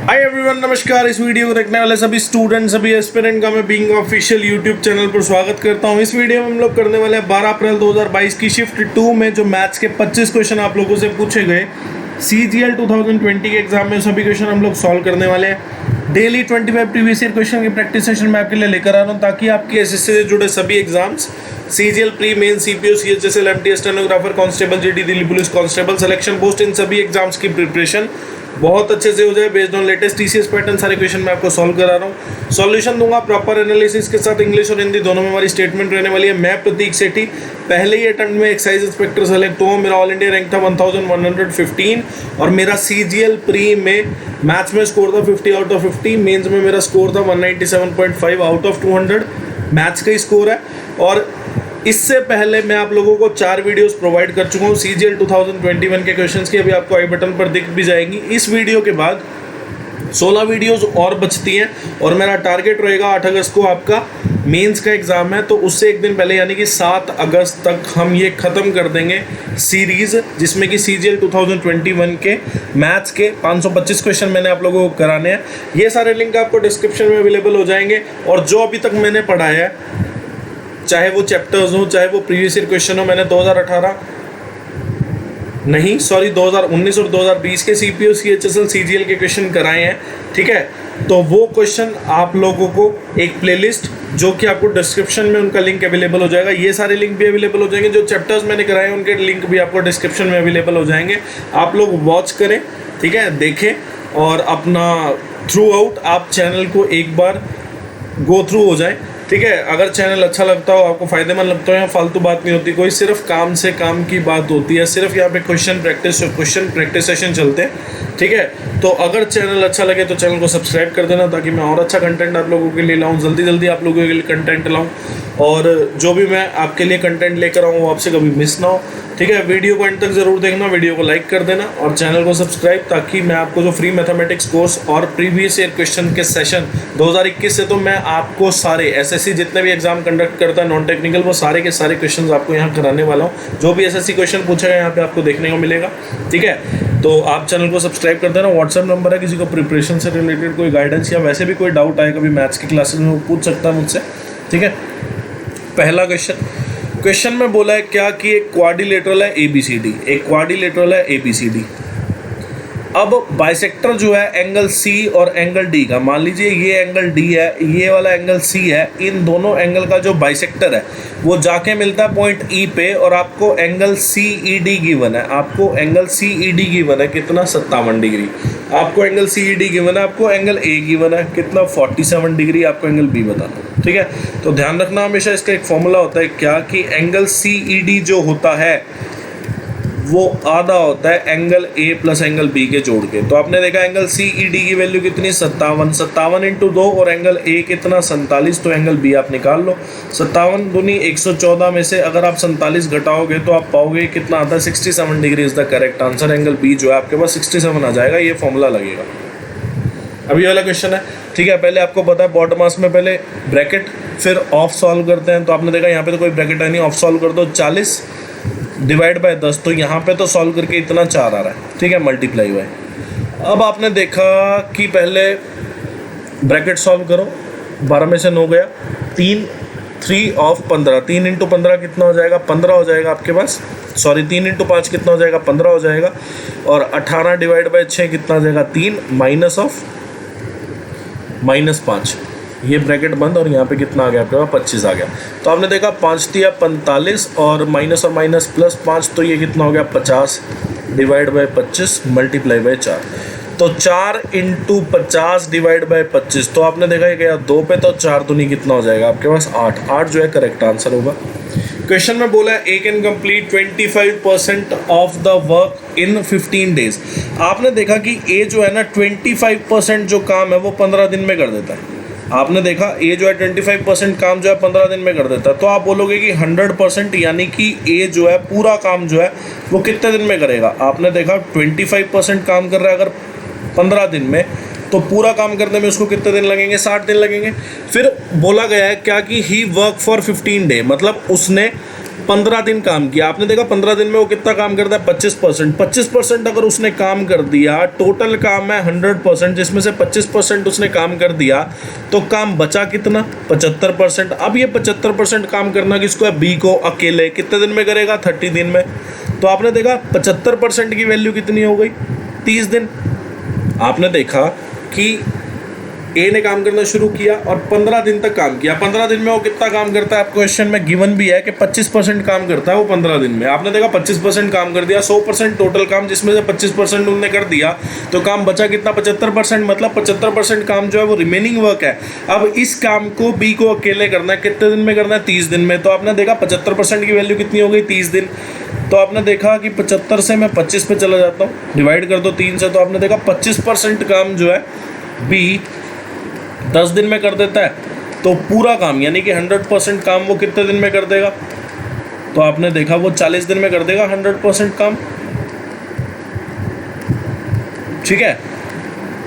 Hi everyone, नमस्कार। इस video को देखने वाले सभी स्टूडेंट, सभी एस्पिरेंट का मैं बीइंग ऑफिशियल यूट्यूब चैनल पर स्वागत करता हूं। इस वीडियो में हम लोग करने वाले हैं 12 अप्रैल 2022 की शिफ्ट 2 में जो मैथ्स के 25 क्वेश्चन आप लोगों से पूछे गए CGL 2020 के एग्जाम में सभी क्वेश्चन हम लोग सॉल्व करने वाले हैं। डेली 25 प्रीवियस ईयर क्वेश्चन की प्रैक्टिस सेशन मैं आपके लिए लेकर आ रहा हूँ ताकि आपके एसएससी से जुड़े सभी exams CGL pre main CPO CHSL MTS stenographer constable GD Delhi police constable selection post इन सभी एग्जाम्स की प्रिपरेशन बहुत अच्छे से हो जाए based on latest TCS pattern. सारे क्वेश्चन मैं आपको सॉल्व करा रहा हूँ, सॉल्यूशन दूंगा प्रॉपर एनालिसिस के साथ। इंग्लिश और हिंदी दोनों में हमारी स्टेटमेंट रहने वाली है। मैं प्रतीक सेठी, पहले ही अटेम्प्ट में एक्साइज इंस्पेक्टर सेलेक्ट हुआ। मेरा ऑल इंडिया रैंक था 1115 और मेरा CGL प्री में मैथ्स में स्कोर था 50 आउट ऑफ 50, मेंस में मेरा स्कोर था 197.5 आउट ऑफ 200। मैथ्स का ही स्कोर है। और इससे पहले मैं आप लोगों को 4 वीडियोस प्रोवाइड कर चुका हूँ CGL 2021 के क्वेश्चंस की, अभी आपको आई बटन पर दिख भी जाएंगी। इस वीडियो के बाद 16 वीडियोस और बचती हैं और मेरा टारगेट रहेगा 8 अगस्त को आपका मेंस का एग्ज़ाम है, तो उससे एक दिन पहले यानी कि 7 अगस्त तक हम ये ख़त्म कर देंगे सीरीज़, जिसमें कि CGL 2021 के मैथ्स के 525 क्वेश्चन मैंने आप लोगों को कराने हैं। ये सारे लिंक आपको डिस्क्रिप्शन में अवेलेबल हो जाएंगे। और जो अभी तक मैंने पढ़ाया है, चाहे वो चैप्टर्स हो, चाहे वो प्रीवियस ईयर क्वेश्चन हो, मैंने 2019 और 2020 के CPO CHSL CGL के क्वेश्चन कराए हैं, ठीक है। तो वो क्वेश्चन आप लोगों को एक प्लेलिस्ट जो कि आपको डिस्क्रिप्शन में उनका लिंक अवेलेबल हो जाएगा, ये सारे लिंक भी अवेलेबल हो जाएंगे। जो चैप्टर्स मैंने कराए हैं उनके लिंक भी आपको डिस्क्रिप्शन में अवेलेबल हो जाएंगे। आप लोग वॉच करें, ठीक है, देखें और अपना थ्रू आउट आप चैनल को एक बार गो थ्रू हो जाए, ठीक है। अगर चैनल अच्छा लगता हो, आपको फ़ायदेमंद लगता हो, यहाँ फालतू बात नहीं होती कोई, सिर्फ काम से काम की बात होती है। सिर्फ यहाँ पे क्वेश्चन प्रैक्टिस सेशन चलते हैं, ठीक है। तो अगर चैनल अच्छा लगे तो चैनल को सब्सक्राइब कर देना ताकि मैं और अच्छा कंटेंट आप लोगों के लिए लाऊं, जल्दी आप लोगों के लिए कंटेंट लाऊं और जो भी मैं आपके लिए कंटेंट लेकर आऊँ वो आपसे कभी मिस ना हो, ठीक है। वीडियो को एंड तक ज़रूर देखना, वीडियो को लाइक कर देना और चैनल को सब्सक्राइब, ताकि मैं आपको जो फ्री मैथमेटिक्स कोर्स और प्रीवियस ईयर क्वेश्चन के सेशन 2021 से तो मैं आपको सारे SSC जितने भी एग्जाम कंडक्ट करता है नॉन टेक्निकल, वो सारे के सारे क्वेश्चंस आपको यहाँ कराने वाला हूँ। जो भी SSC क्वेश्चन पूछेगा यहाँ पे आपको देखने को मिलेगा, ठीक है। तो आप चैनल को सब्सक्राइब कर देना। व्हाट्सएप नंबर है, किसी को प्रिपरेशन से रिलेटेड कोई गाइडेंस या वैसे भी कोई डाउट आए कभी मैथ्स की क्लासेस में, वो पूछ सकता है मुझसे, ठीक है। पहला क्वेश्चन में बोला है क्या कि एक क्वाड्रिलेटरल है ABCD, एक क्वाड्रिलेटरल है ABCD। अब बाइसेक्टर जो है एंगल C और एंगल D का, मान लीजिए ये एंगल D है, ये वाला एंगल C है, इन दोनों एंगल का जो बाइसेक्टर है वो जाके मिलता है पॉइंट E पे और आपको एंगल CED गिवन है। आपको एंगल CED गिवन है कितना, 57 डिग्री। आपको एंगल CED गिवन है, आपको एंगल A गिवन है कितना, 47 डिग्री। आपको एंगल B बताना, ठीक है। तो ध्यान रखना हमेशा, इसका एक फॉर्मूला होता है क्या कि एंगल CED जो होता है वो आधा होता है angle A plus angle B के जोड़ के। तो आपने देखा एंगल CED की वैल्यू कितनी, 57 इंटू 2 और एंगल A कितना, 47। तो एंगल B आप निकाल लो, 57 दूनी 114 में से अगर आप 47 घटाओगे तो आप पाओगे कितना आता है, 67 degree is the correct answer. Angle B जो है आपके पास 67 आ जाएगा, ये फॉर्मूला लगेगा। अभी वाला क्वेश्चन है, ठीक है। पहले आपको पता है बॉटम मास में पहले ब्रैकेट फिर ऑफ सॉल्व करते हैं। तो आपने देखा यहाँ पे तो कोई ब्रैकेट है नहीं, ऑफ सॉल्व कर दो, 40 डिवाइड बाय 10, तो यहाँ पे तो सॉल्व करके इतना 4 आ रहा है, ठीक है, मल्टीप्लाई बाय। अब आपने देखा कि पहले ब्रैकेट सॉल्व करो, 12 में से 9 गया, 3 ऑफ 15, 3 इंटू 15 कितना हो जाएगा, 15 हो जाएगा आपके पास। सॉरी 3 इंटू 5 कितना हो जाएगा, 15 हो जाएगा। और 18 डिवाइड बाय 6 कितना हो जाएगा, 3 -5, ये ब्रैकेट बंद और यहाँ पे कितना आ गया आपके पास, 25 आ गया। तो आपने देखा 5 दिया 45 और माइनस प्लस 5, तो ये कितना हो गया, 50 डिवाइड बाय 25 मल्टीप्लाई बाय 4। तो 4 इंटू 50 डिवाइड बाय 25, तो आपने देखा ये गया 2 पे, तो 4 दूनी कितना हो जाएगा आपके पास, 8 जो है करेक्ट आंसर होगा। क्वेश्चन में बोला है A can complete 25% of the work in 15 days. आपने देखा कि ए जो है ना 25% जो काम है वो 15 दिन में कर देता है। आपने देखा ए जो है 25% काम जो है 15 दिन में कर देता है। तो आप बोलोगे कि 100% यानी कि ए जो है पूरा काम जो है वो कितने दिन में करेगा। आपने देखा 25% काम कर रहा है अगर 15 दिन में, तो पूरा काम करने में उसको कितने दिन लगेंगे, 60 दिन लगेंगे। फिर बोला गया है क्या कि ही वर्क फॉर 15 डे, मतलब उसने 15 दिन काम किया, आपने देखा 15 दिन में वो कितना काम करता है 25%। 25% अगर उसने काम कर दिया, टोटल काम है 100%, जिसमें से 25% उसने काम कर दिया, तो काम बचा कितना 75%। अब ये 75% काम करना किसको है, बी को अकेले, कितने दिन में करेगा 30 दिन में। तो आपने देखा 75% की वैल्यू कितनी हो गई 30 दिन। आपने देखा कि ए ने काम करना शुरू किया और 15 दिन तक काम किया। 15 दिन में वो कितना काम करता है, आप क्वेश्चन में गिवन भी है कि 25% काम करता है वो 15 दिन में। आपने देखा 25% काम कर दिया, 100% टोटल काम, जिसमें से 25% उन्होंने कर दिया, तो काम बचा कितना 75%। मतलब 75% काम जो है वो रिमेनिंग वर्क है। अब इस काम को बी को अकेले करना है, कितने दिन में करना है 30 दिन में। तो आपने देखा 75% की वैल्यू कितनी हो गई 30 दिन। तो आपने देखा कि 75 से मैं 25 पे चला जाता हूँ, डिवाइड कर दो 3 से, तो आपने देखा 25% काम जो है बी 10 दिन में कर देता है। तो पूरा काम यानी कि 100% काम वो कितने दिन में कर देगा, तो आपने देखा वो 40 दिन में कर देगा 100% काम। ठीक है,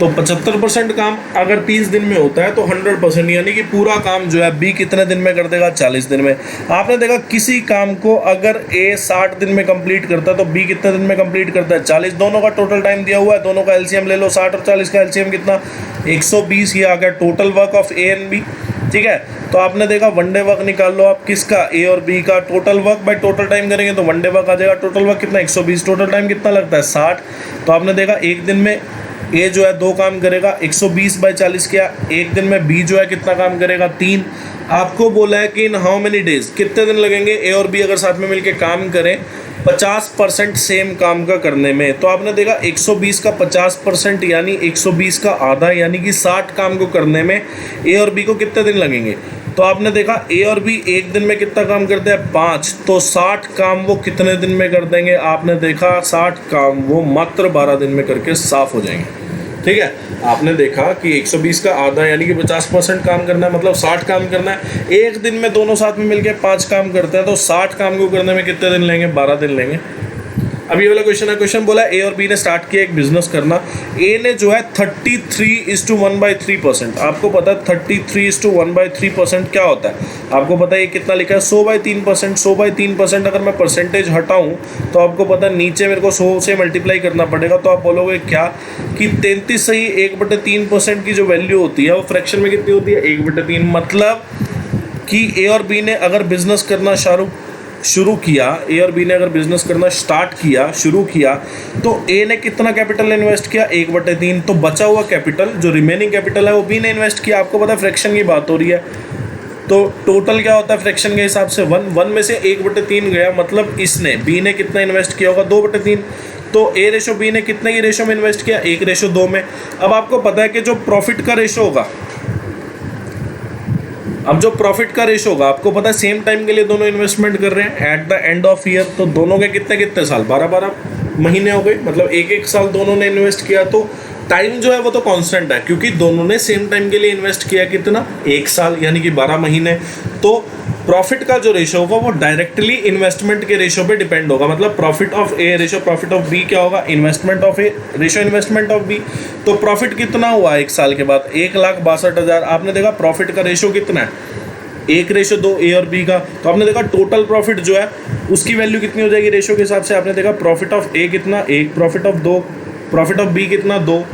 तो 75% काम अगर 30 दिन में होता है तो 100% यानी कि पूरा काम जो है बी कितने दिन में कर देगा 40 दिन में। आपने देखा किसी काम को अगर ए 60 दिन में कंप्लीट करता है तो बी कितने दिन में कंप्लीट करता है 40। दोनों का टोटल टाइम दिया हुआ है, दोनों का एलसीएम ले लो, 60 और 40 का एलसीएम कितना 120। ये आ गया total work of A and B. ठीक है, तो आपने देखा वन डे वर्क निकाल लो आप, किसका ए और बी का, total work by total time करेंगे तो वन डे वर्क आ जाएगा। टोटल वर्क कितना 120, टोटल टाइम कितना लगता है 60। तो आपने देखा एक दिन में ए जो है 2 काम करेगा, 120/40 किया। एक दिन में बी जो है कितना काम करेगा 3। आपको बोला है कि इन हाउ मेनी डेज, कितने दिन लगेंगे ए और बी अगर साथ में मिलके काम करें 50% सेम काम का करने में। तो आपने देखा 120 का 50% यानी 120 का आधा यानी कि 60 काम को करने में ए और बी को कितने दिन लगेंगे। तो आपने देखा ए और बी एक दिन में कितना काम करते हैं 5, तो 60 काम वो कितने दिन में कर देंगे। आपने देखा 60 काम वो मात्र 12 दिन में करके साफ हो जाएंगे। ठीक है, आपने देखा कि 120 का आधा यानी कि 50% काम करना है, मतलब 60 काम करना है। एक दिन में दोनों साथ में मिलके 5 काम करते हैं तो 60 काम को करने में कितने दिन लेंगे 12 दिन लेंगे। अब ये वाला क्वेश्चन है, क्वेश्चन बोला ए और बी ने स्टार्ट किया एक बिजनेस करना। ए ने जो है 33:1/3%। आपको पता है 33:1/3% क्या होता है, आपको पता है ये कितना लिखा है 100/3%। 100/3% अगर मैं परसेंटेज हटाऊं तो आपको पता है नीचे मेरे को 100 से मल्टीप्लाई करना पड़ेगा। तो आप बोलोगे क्या कि 33 सही 1/3% की जो वैल्यू होती है वो फ्रैक्शन में कितनी होती है 1/3। मतलब कि ए और बी ने अगर बिजनेस करना शुरू किया, ए और बी ने अगर बिजनेस करना शुरू किया तो ए ने कितना कैपिटल इन्वेस्ट किया 1/3। तो बचा हुआ कैपिटल जो रिमेनिंग कैपिटल है वो बी ने इन्वेस्ट किया। आपको पता है फ्रैक्शन की बात हो रही है तो टोटल क्या होता है फ्रैक्शन के हिसाब से 1 में से 1/3 गया, मतलब इसने बी ने कितना इन्वेस्ट किया होगा 2/3। तो ए रेशो बी ने कितने की रेशो में इन्वेस्ट किया 1:2 में। अब आपको पता है कि जो प्रॉफिट का रेशो होगा, होगा आपको पता है सेम टाइम के लिए दोनों इन्वेस्टमेंट कर रहे हैं at the end of year. तो दोनों के कितने साल 12 महीने हो गए, मतलब एक साल दोनों ने इन्वेस्ट किया। तो टाइम जो है वो तो कांस्टेंट है क्योंकि दोनों ने सेम टाइम के लिए इन्वेस्ट किया कितना 1 साल यानी कि 12 महीने। तो प्रॉफिट का जो रेशो होगा वो डायरेक्टली इन्वेस्टमेंट के रेशो पे डिपेंड होगा। मतलब profit of A ratio profit of B क्या होगा investment of A ratio investment of B. तो प्रॉफिट कितना हुआ 1 साल के बाद 1,62,000। आपने देखा प्रॉफिट का रेशो कितना है 1:2 ए और बी का। तो आपने देखा टोटल प्रॉफिट जो है उसकी वैल्यू कितनी हो जाएगी रेशो के हिसाब से। आपने देखा प्रॉफिट ऑफ ए कितना 1, profit of 2, profit of B कितना 2।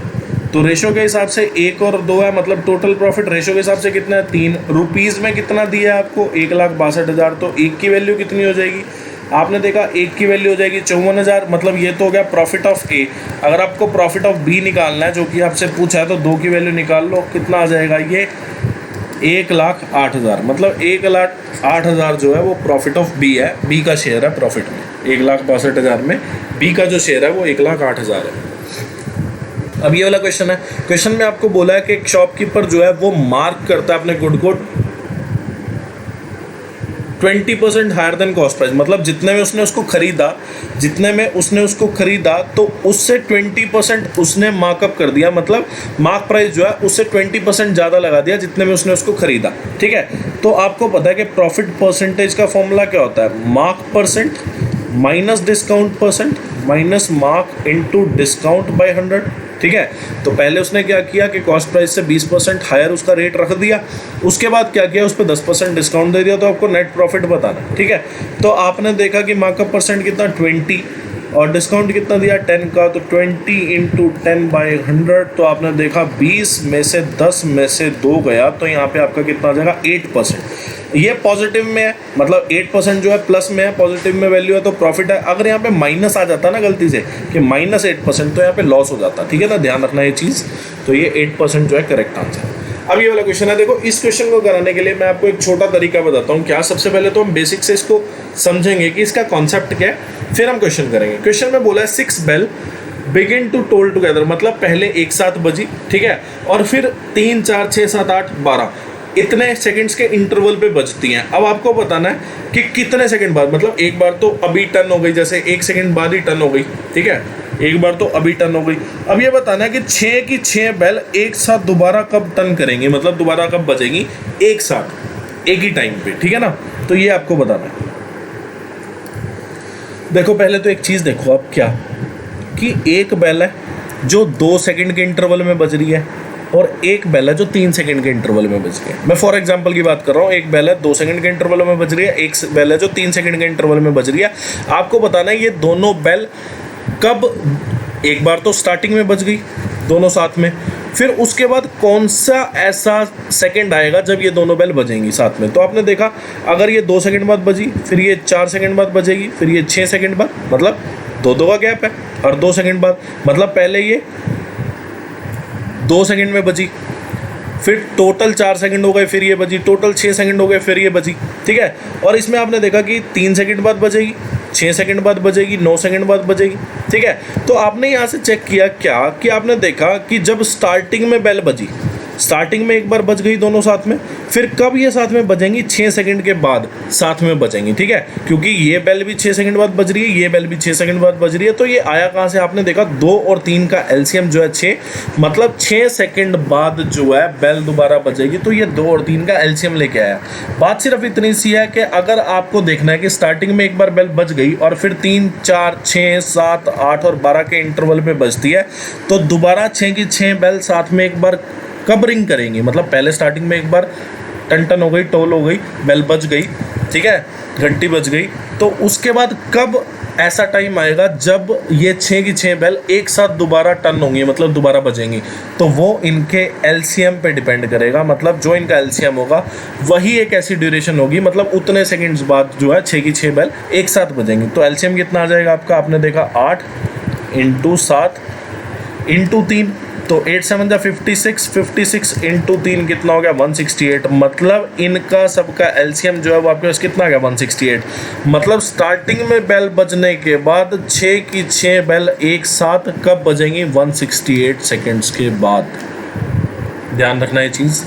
तो रेशो के हिसाब से 1 और 2 है, मतलब टोटल प्रॉफिट रेशो के हिसाब से कितना है 3। रुपीज़ में कितना दिया है आपको 1,62,000। तो 1 की वैल्यू कितनी हो जाएगी, आपने देखा 1 की वैल्यू हो जाएगी 54,000। मतलब ये तो हो गया प्रॉफिट ऑफ ए। अगर आपको प्रॉफिट ऑफ बी निकालना है जो कि आपसे पूछा है तो 2 की वैल्यू निकाल लो, कितना आ जाएगा ये 1,08,000। मतलब 1,08,000 जो है वो प्रॉफिट ऑफ बी है, बी का शेयर है प्रॉफिट में। 1,62,000 में बी का जो शेयर है वो 1,08,000 है। अब ये वाला क्वेश्चन है, क्वेश्चन में आपको बोला है कि एक शॉपकीपर जो है वो मार्क करता है अपने गुड को 20% हायर देन कॉस्ट प्राइस। मतलब जितने में उसने उसको खरीदा तो उससे 20% उसने मार्कअप कर दिया। मतलब मार्क प्राइस जो है उससे 20% ज़्यादा लगा दिया जितने में उसने उसको खरीदा। ठीक है, तो आपको पता है कि प्रॉफिट परसेंटेज का फॉर्मूला क्या होता है, mark percent minus discount percent minus mark into discount bye 100। ठीक है। तो पहले उसने क्या किया कि कॉस्ट प्राइस से 20% हायर उसका रेट रख दिया, उसके बाद क्या किया, उस पर 10% डिस्काउंट दे दिया, तो आपको नेट प्रॉफिट बताना है, ठीक है। तो आपने देखा कि मार्कअप परसेंट कितना 20 और डिस्काउंट कितना दिया 10 का, तो 20 इंटू 10/100, तो आपने देखा 20 में से 10 में से 2 गया, तो यहाँ पे आपका कितना आ जाएगा 8%। ये पॉजिटिव में है, मतलब 8% जो है प्लस में है, पॉजिटिव में वैल्यू है तो प्रॉफिट है। अगर यहाँ पे माइनस आ जाता ना गलती से कि -8%, तो यहाँ पे लॉस हो जाता, ठीक है ना, ध्यान रखना ये चीज़। तो ये 8% जो है करेक्ट आंसर। अब ये वाला क्वेश्चन है, देखो इस क्वेश्चन को कराने के लिए मैं आपको एक छोटा तरीका बताता हूँ। क्या, सबसे पहले तो हम बेसिक से इसको समझेंगे कि इसका कॉन्सेप्ट क्या है, फिर हम क्वेश्चन करेंगे। क्वेश्चन में बोला है 6 bell begin to toll together, मतलब पहले एक साथ बजी, ठीक है, और फिर 3 4 6 7 8 12 इतने सेकंड्स के इंटरवल पे बजती हैं। अब आपको बताना है कि कितने सेकंड बाद, मतलब एक बार तो अभी टर्न हो गई, जैसे 1 सेकंड बाद ही टर्न हो गई, ठीक है, एक बार तो अभी टर्न हो गई। अब ये बताना है कि 6 की 6 बेल एक साथ दोबारा कब टर्न करेंगे, मतलब दोबारा कब बजेंगी एक साथ एक ही टाइम पे, ठीक है ना। तो ये आपको बताना है। देखो पहले तो एक चीज़ देखो आप, क्या कि एक बेल है जो 2 सेकंड के इंटरवल में बज रही है और एक बेल है जो 3 सेकंड के इंटरवल में बज रही है। मैं फॉर एग्जांपल की बात कर रहा हूँ, एक बेल है 2 सेकंड के इंटरवल में बज रही है, एक बेल है जो 3 सेकंड के इंटरवल में बज रही है। आपको बताना है ये दोनों बेल कब, एक बार तो स्टार्टिंग में बज गई दोनों साथ में, फिर उसके बाद कौन सा ऐसा सेकंड आएगा जब ये दोनों बेल बजेंगी साथ में। तो आपने देखा अगर ये 2 सेकंड बाद बजी, फिर ये 4 सेकंड बाद बजेगी, फिर ये 6 सेकंड बाद, मतलब 2 का गैप है, और 2 सेकंड बाद मतलब पहले ये 2 सेकंड में बजी, फिर टोटल 4 सेकंड हो गए, फिर ये बजी, टोटल 6 सेकंड हो गए, फिर ये बजी, ठीक है। और इसमें आपने देखा कि 3 सेकंड बाद बजेगी, 6 सेकंड बाद बजेगी, 9 सेकंड बाद बजेगी, ठीक है। तो आपने यहाँ से चेक किया क्या कि आपने देखा कि जब स्टार्टिंग में बेल बजी, स्टार्टिंग में एक बार बज गई दोनों साथ में, फिर कब ये साथ में बजेंगी 6 सेकंड के बाद साथ में बजेंगी, ठीक है, क्योंकि ये बेल भी 6 सेकंड बाद बज रही है, ये बेल भी 6 सेकंड बाद बज रही है। तो ये आया कहाँ से, आपने देखा 2 और 3 का एलसीएम जो है 6, मतलब 6 सेकंड बाद जो है बेल दोबारा बजेगी, तो ये 2 और 3 का एलसीएम लेके आया। बात सिर्फ इतनी सी है कि अगर आपको देखना है कि स्टार्टिंग में एक बार बेल बज गई और फिर 3 4 6 7 8 और 12 के इंटरवल पे बजती है, तो दोबारा 6 की 6 बेल साथ में एक बार कब रिंग करेंगी, मतलब पहले स्टार्टिंग में एक बार टन टन हो गई, टोल हो गई, बेल बज गई, ठीक है, घंटी बज गई, तो उसके बाद कब ऐसा टाइम आएगा जब ये 6 की 6 बेल एक साथ दोबारा टर्न होंगी, मतलब दोबारा बजेंगी। तो वो इनके एलसीएम पे डिपेंड करेगा, मतलब जो इनका एलसीएम होगा वही एक ऐसी ड्यूरेशन होगी, मतलब उतने सेकंड्स बाद जो है 6 की 6 बेल एक साथ बजेंगी। तो एलसीएम कितना आ जाएगा आपका, आपने देखा 8 × 7 × 3, तो 8 7 जा 56, 56 × 3 कितना हो गया 168, मतलब इनका सबका एलसीएम जो है वो आपके पास कितना आ गया 168। मतलब स्टार्टिंग में बेल बजने के बाद 6 की 6 बेल एक साथ कब बजेंगी 168 सेकंड्स के बाद। ध्यान रखना ये चीज़।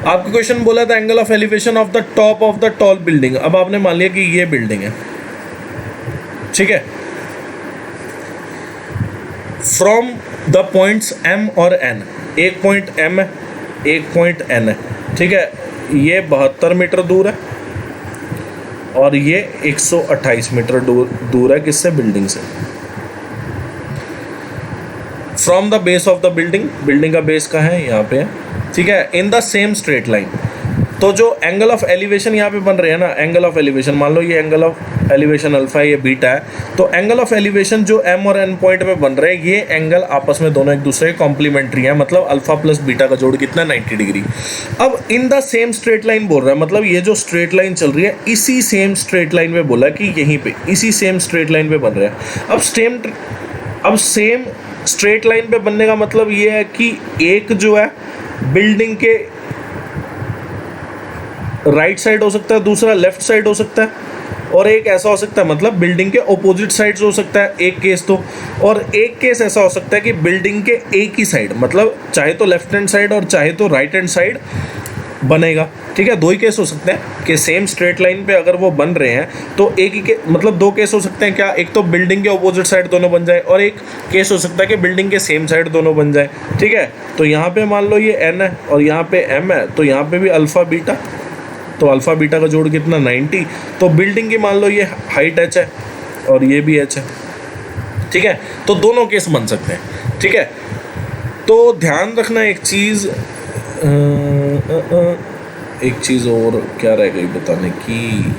आपको क्वेश्चन बोला था angle of elevation of the top of the tall building. अब आपने मान लिया कि ये बिल्डिंग है, ठीक है, फ्रॉम द पॉइंट्स M और N, एक पॉइंट M है, एक पॉइंट N है, ठीक है, ये 72 मीटर दूर है और ये 128 मीटर दूर है किससे, बिल्डिंग से। From the base of the building, building का बेस कहाँ है, यहाँ पे है, ठीक है, in the same straight line. तो जो एंगल ऑफ एलिवेशन यहाँ पे बन रहे हैं ना, एंगल ऑफ एलिवेशन, मान लो ये एंगल ऑफ एलिवेशन अल्फा है, ये बीटा है, तो एंगल ऑफ एलिवेशन जो M और N पॉइंट में बन रहे हैं, ये एंगल आपस में दोनों एक दूसरे के कॉम्प्लीमेंट्री हैं, मतलब अल्फा प्लस बीटा का जोड़ कितना 90 डिग्री। अब in the same straight line बोल रहा है, मतलब ये जो स्ट्रेट लाइन चल रही है इसी सेम स्ट्रेट लाइन में बोला कि यहीं पे इसी सेम स्ट्रेट लाइन पे बन रहे हैं। अब सेम स्ट्रेट लाइन पे बनने का मतलब ये है कि एक जो है बिल्डिंग के राइट साइड हो सकता है, दूसरा लेफ्ट साइड हो सकता है, और एक ऐसा हो सकता है मतलब बिल्डिंग के ऑपोजिट साइड्स हो सकता है एक केस तो, और एक केस ऐसा हो सकता है कि बिल्डिंग के एक ही साइड, मतलब चाहे तो लेफ्ट हैंड साइड और चाहे तो राइट हैंड साइड बनेगा, ठीक है। 2 ही केस हो सकते हैं कि सेम स्ट्रेट लाइन पे अगर वो बन रहे हैं तो एक ही मतलब 2 केस हो सकते हैं क्या, एक तो बिल्डिंग के ऑपोजिट साइड दोनों बन जाए, और एक केस हो सकता है कि बिल्डिंग के सेम साइड दोनों बन जाए, ठीक है। तो यहाँ पे मान लो ये N है और यहाँ पे M है, तो यहाँ पे भी अल्फ़ा बीटा, तो अल्फ़ा बीटा का जोड़ कितना 90, तो बिल्डिंग की मान लो ये हाइट h है और ये भी h है, ठीक है। तो दोनों केस बन सकते हैं। ठीक है। तो ध्यान रखना एक चीज़, एक चीज़ और क्या रह गई बताने की,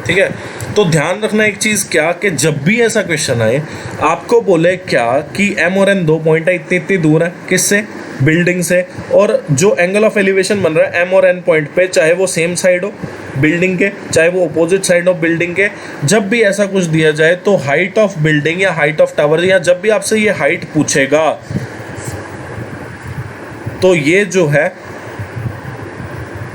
ठीक है। तो ध्यान रखना एक चीज़ क्या, कि जब भी ऐसा क्वेश्चन आए आपको बोले क्या कि एम और एन 2 पॉइंट है, इतनी इतनी दूर है किससे, बिल्डिंग से, और जो एंगल ऑफ एलिवेशन बन रहा है एम और एन पॉइंट पे, चाहे वो सेम साइड हो बिल्डिंग के, चाहे वो अपोजिट साइड हो बिल्डिंग के, जब भी ऐसा कुछ दिया जाए तो हाइट ऑफ बिल्डिंग या हाइट ऑफ टावर, या जब भी आपसे ये हाइट पूछेगा तो ये जो है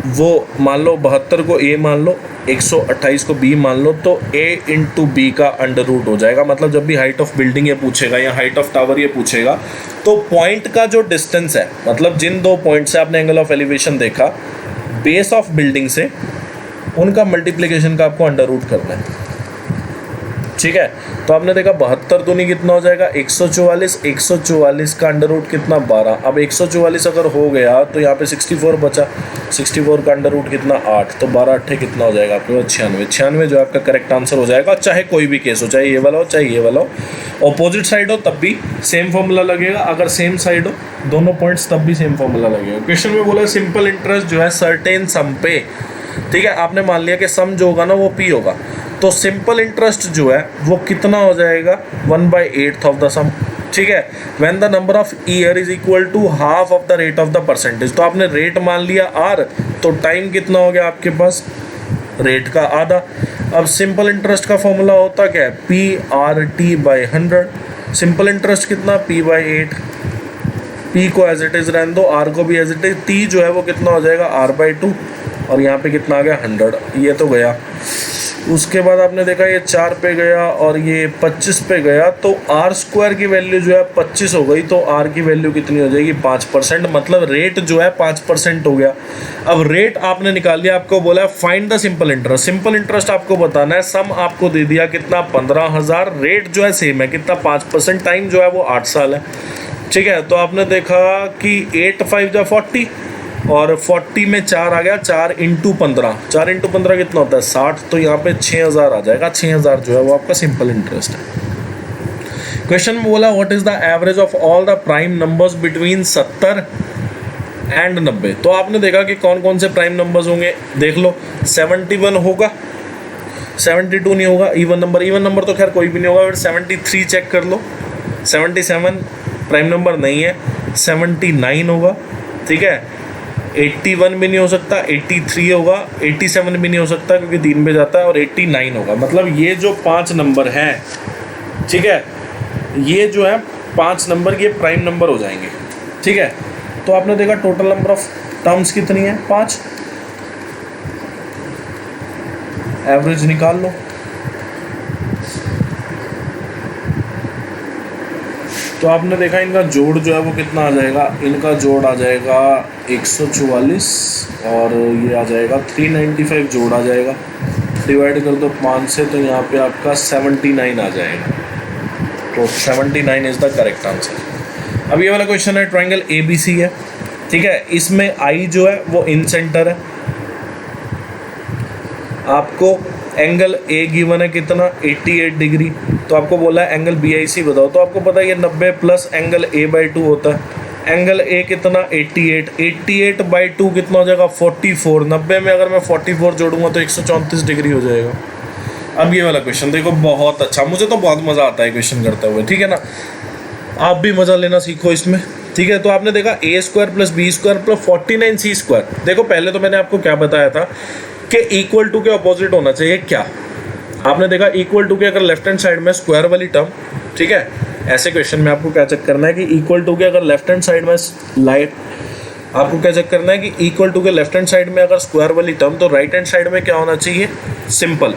वो मान लो 72 को ए मान लो, 128 को बी मान लो, तो a इंटू बी का अंडर रूट हो जाएगा। मतलब जब भी हाइट ऑफ बिल्डिंग ये पूछेगा या हाइट ऑफ टावर ये पूछेगा तो पॉइंट का जो डिस्टेंस है, मतलब जिन दो पॉइंट से आपने एंगल ऑफ एलिवेशन देखा बेस ऑफ बिल्डिंग से, उनका मल्टीप्लिकेशन का आपको अंडर रूट करना है, ठीक है। तो आपने देखा 72 दूनी कितना हो जाएगा 144, 144 का अंडर रूट कितना 12। अब 144 अगर हो गया तो यहाँ पे 64 बचा, 64 का अंडर रूट कितना 8, तो 12 8 कितना हो जाएगा आपके पास 96, 96 जो आपका करेक्ट आंसर हो जाएगा। चाहे कोई भी केस हो, चाहे ये वाला हो चाहे ये वाला हो, अपोजिट साइड हो तब भी सेम फॉर्मूला लगेगा, अगर सेम साइड हो दोनों पॉइंट्स तब भी सेम फॉर्मूला लगेगा। क्वेश्चन में बोला सिंपल इंटरेस्ट जो है सर्टेन सम पे, ठीक है। आपने मान लिया कि सम जो होगा ना वो पी होगा, तो सिंपल इंटरेस्ट जो है वो कितना हो जाएगा 1/8 ऑफ द सम, ठीक है। When the number of year is equal to half of the rate of the percentage, तो आपने रेट मान लिया आर, तो टाइम कितना हो गया आपके पास रेट का आधा। अब सिंपल इंटरेस्ट का फॉर्मूला होता क्या है PRT/100। सिंपल इंटरेस्ट कितना P/8, P को एज इट इज रहने दो, R को भी एज इट इज, T जो है वो कितना हो जाएगा R/2, और यहाँ पे कितना आ गया 100, ये तो गया। उसके बाद आपने देखा ये 4 पे गया और ये 25 पे गया, तो आर स्क्वायर की वैल्यू जो है 25 हो गई, तो आर की वैल्यू कितनी हो जाएगी 5%, मतलब रेट जो है 5% हो गया। अब रेट आपने निकाल लिया, आपको बोला है find the simple interest, simple interest आपको बताना है, सम आपको दे दिया कितना 15,000, रेट जो है सेम है कितना 5%, टाइम जो है वो 8 साल है, ठीक है। तो आपने देखा कि 8 5 जा 40, और 40 में 4 आ गया, 4 इंटू 15, 4 इंटू 15 कितना होता है 60, तो यहाँ पे 6,000 आ जाएगा, 6,000 जो है वो आपका सिंपल इंटरेस्ट है। क्वेश्चन में बोला what is the average of all the prime numbers between 70 and 90। तो आपने देखा कि कौन कौन से प्राइम नंबर्स होंगे, देख लो 71 होगा, 72 नहीं होगा, इवन नंबर तो खैर कोई भी नहीं होगा, फिर 73 चेक कर लो, 77 प्राइम नंबर नहीं है, 79 होगा, ठीक है, 81 भी नहीं हो सकता, 83 होगा, 87 भी नहीं हो सकता क्योंकि 3 पे जाता है, और 89 होगा। मतलब ये जो 5 नंबर हैं, ठीक है, ये जो है 5 नंबर ये प्राइम नंबर हो जाएंगे, ठीक है। तो आपने देखा टोटल नंबर ऑफ टर्म्स कितनी है 5, एवरेज निकाल लो। तो आपने देखा इनका जोड़ जो है वो कितना आ जाएगा, इनका जोड़ आ जाएगा 144 और ये आ जाएगा 395 जोड़ आ जाएगा, डिवाइड कर दो 5 से, तो यहाँ पे आपका 79 आ जाएगा। तो 79 इज़ द करेक्ट आंसर। अब ये वाला क्वेश्चन है ट्रायंगल ABC है, ठीक है, इसमें I जो है वो इन सेंटर है, आपको एंगल A गिवन है कितना 88 डिग्री, तो आपको बोला है एंगल BIC बताओ, तो आपको पता है ये 90 प्लस एंगल A/2 होता है, एंगल A कितना 88, 88/2 कितना हो जाएगा 44, 90 में अगर मैं 44 जोड़ूंगा तो 134 डिग्री हो जाएगा। अब ये वाला क्वेश्चन देखो बहुत अच्छा, मुझे तो बहुत मज़ा आता है क्वेश्चन करते हुए, ठीक है ना, आप भी मज़ा लेना सीखो इसमें, ठीक है। तो आपने देखा A² + B² + 49C²। देखो पहले तो मैंने आपको क्या बताया था कि इक्वल टू के अपोजिट होना चाहिए, क्या आपने देखा इक्वल टू के अगर लेफ्ट हैंड साइड में स्क्वायर वाली टर्म, ठीक है, ऐसे क्वेश्चन में आपको क्या चेक करना है कि इक्वल टू के अगर लेफ्ट हैंड साइड में लाइट, आपको क्या चेक करना है कि इक्वल टू के लेफ्ट हैंड साइड में अगर स्क्वायर वाली टर्म, तो राइट हैंड साइड में क्या होना चाहिए सिंपल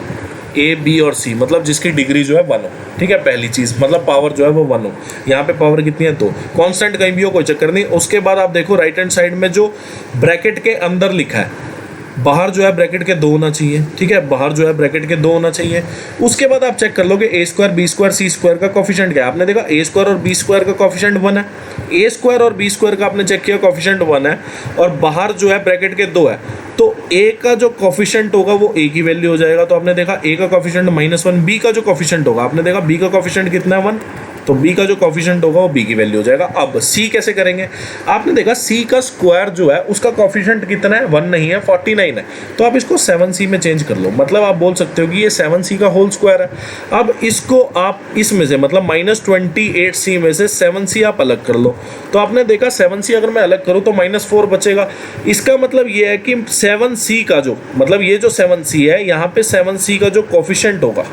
A B और C, मतलब जिसकी डिग्री जो है 1 हो, ठीक है, पहली चीज़, मतलब पावर जो है वो 1 हो। यहाँ पे पावर कितनी है 2, कांस्टेंट कहीं भी हो कोई चक्कर नहीं। उसके बाद आप देखो राइट हैंड साइड में जो ब्रैकेट के अंदर लिखा है, बाहर जो है ब्रैकेट के 2 होना चाहिए, ठीक है, बाहर जो है ब्रैकेट के 2 होना चाहिए। उसके बाद आप चेक कर लोगे A² B² C² का कोफिशिएंट क्या है, आपने देखा A² और B² का कोफिशिएंट 1 है, A² और B² का आपने चेक किया कोफिशिएंट 1 है, और बाहर जो है ब्रैकेट के 2 है, तो A का जो कोफिशिएंट होगा वो A की वैल्यू हो जाएगा। तो आपने देखा A का कोफिशिएंट -1, B का जो कोफिशिएंट होगा, आपने देखा B का कोफिशिएंट कितना है 1, तो b का जो कॉफिशिएंट होगा वो b की वैल्यू हो जाएगा। अब c कैसे करेंगे, आपने देखा c का स्क्वायर जो है उसका कॉफिशिएंट कितना है, 1 नहीं है 49 है, तो आप इसको 7c में चेंज कर लो, मतलब आप बोल सकते हो कि ये 7c का होल स्क्वायर है। अब इसको आप इसमें से मतलब -28c में से 7c आप अलग कर लो, तो आपने देखा 7c अगर मैं अलग करूँ तो -4 बचेगा। इसका मतलब ये है कि 7c का जो मतलब ये जो 7c है यहाँ पे 7c का जो कोफिशिएंट होगा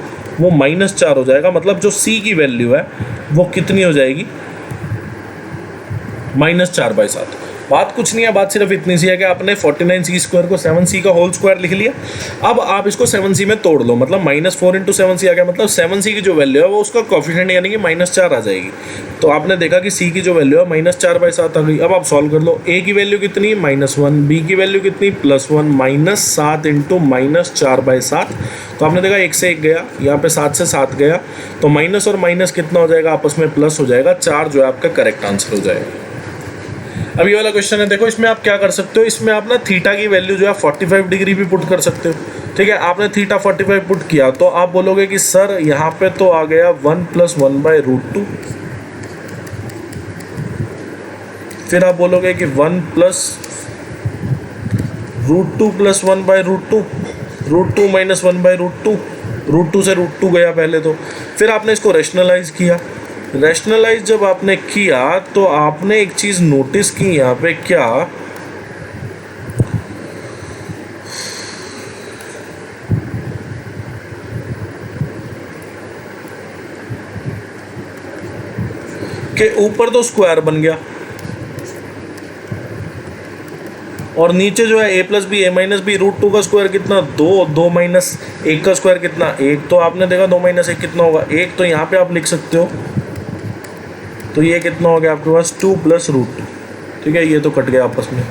वो -4 हो जाएगा, मतलब जो c की वैल्यू है वो कितनी हो जाएगी, -4/7। बात कुछ नहीं है, बात सिर्फ इतनी सी है कि आपने 49c² को 7c का होल स्क्वायर लिख लिया। अब आप इसको 7c में तोड़ लो, मतलब -4 × 7c आ गया, मतलब 7c की जो वैल्यू है वो उसका कोफिशिएंट यानी कि -4 आ जाएगी। तो आपने देखा कि c की जो वैल्यू है -4/7 आ गई। अब आप सॉल्व कर लो, a की वैल्यू कितनी -1, b की वैल्यू कितनी +1, -7 × -4/7। तो आपने देखा 1 से 1 गया, यहाँ पे 7 से 7 गया, तो माइनस और माइनस कितना हो जाएगा, आपस में प्लस हो जाएगा, 4 जो है आपका करेक्ट आंसर हो जाएगा। अब ये वाला क्वेश्चन है, देखो इसमें आप क्या कर सकते हो, इसमें आप ना थीटा की वैल्यू जो है 45 डिग्री भी पुट कर सकते हो। ठीक है, आपने थीटा 45 पुट किया तो आप बोलोगे कि सर यहाँ पे तो आ गया 1 + 1/√2, फिर आप बोलोगे कि 1 + √2 + 1/√2, √2 - 1/√2, √2 से √2 गया पहले तो, फिर आपने इसको रैशनलाइज किया। रैशनलाइज जब आपने किया तो आपने एक चीज़ नोटिस की यहाँ पे, क्या कि ऊपर तो स्क्वायर बन गया और नीचे जो है a + b a - b √2 का स्क्वायर कितना 2, 2 - 1 का स्क्वायर कितना 1, तो आपने देखा 2 - 1 कितना होगा 1, तो यहाँ पे आप लिख सकते हो, तो ये कितना हो गया आपके पास 2 + √2। ठीक है, ये तो कट गया आपस में,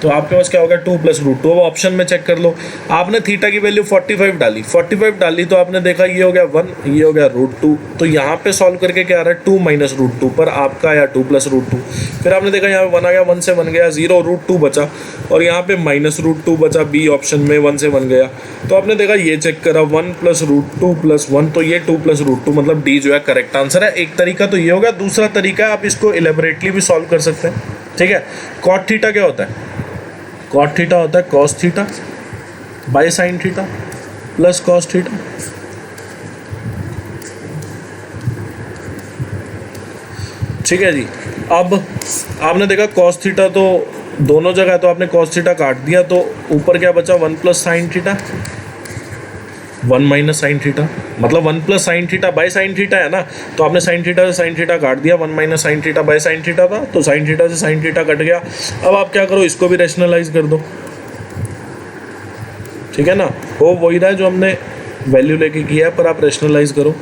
तो आपके पास क्या होगा 2 + √2। अब ऑप्शन में चेक कर लो, आपने थीटा की वैल्यू 45 डाली, 45 डाली तो आपने देखा ये हो गया 1, ये हो गया √2, तो यहाँ पे सॉल्व करके क्या आ रहा है 2 - √2 पर आपका आया 2 + √2। फिर आपने देखा यहाँ पे 1 आ गया, 1 से 1 गया 0, √2 बचा, और यहाँ पे -√2 बचा, बी ऑप्शन में 1 से 1 गया, तो आपने देखा ये चेक करा 1 + √2 + 1, तो ये 2 + √2 मतलब डी जो है करेक्ट आंसर है। एक तरीका तो ये होगा, दूसरा तरीका आप इसको इलेबोरेटली भी सॉल्व कर सकते हैं। ठीक है, कॉट थीटा क्या होता है, कॉट थीटा होता है cos theta by sine theta plus cos theta. ठीक है जी, अब आपने देखा cos थीटा तो दोनों जगह, तो आपने cos थीटा काट दिया, तो ऊपर क्या बचा 1 + sin थीटा 1 - sin थीटा, मतलब 1 + sin theta by sin theta है ना, तो आपने sin थीटा से sin थीटा काट दिया, 1 - sin theta by sin theta था, तो sin थीटा से sin थीटा कट गया। अब आप क्या करो, इसको भी रैशनलाइज कर दो। ठीक है ना, वो वही रहा है जो हमने वैल्यू लेके किया है, पर आप रैशनलाइज करो,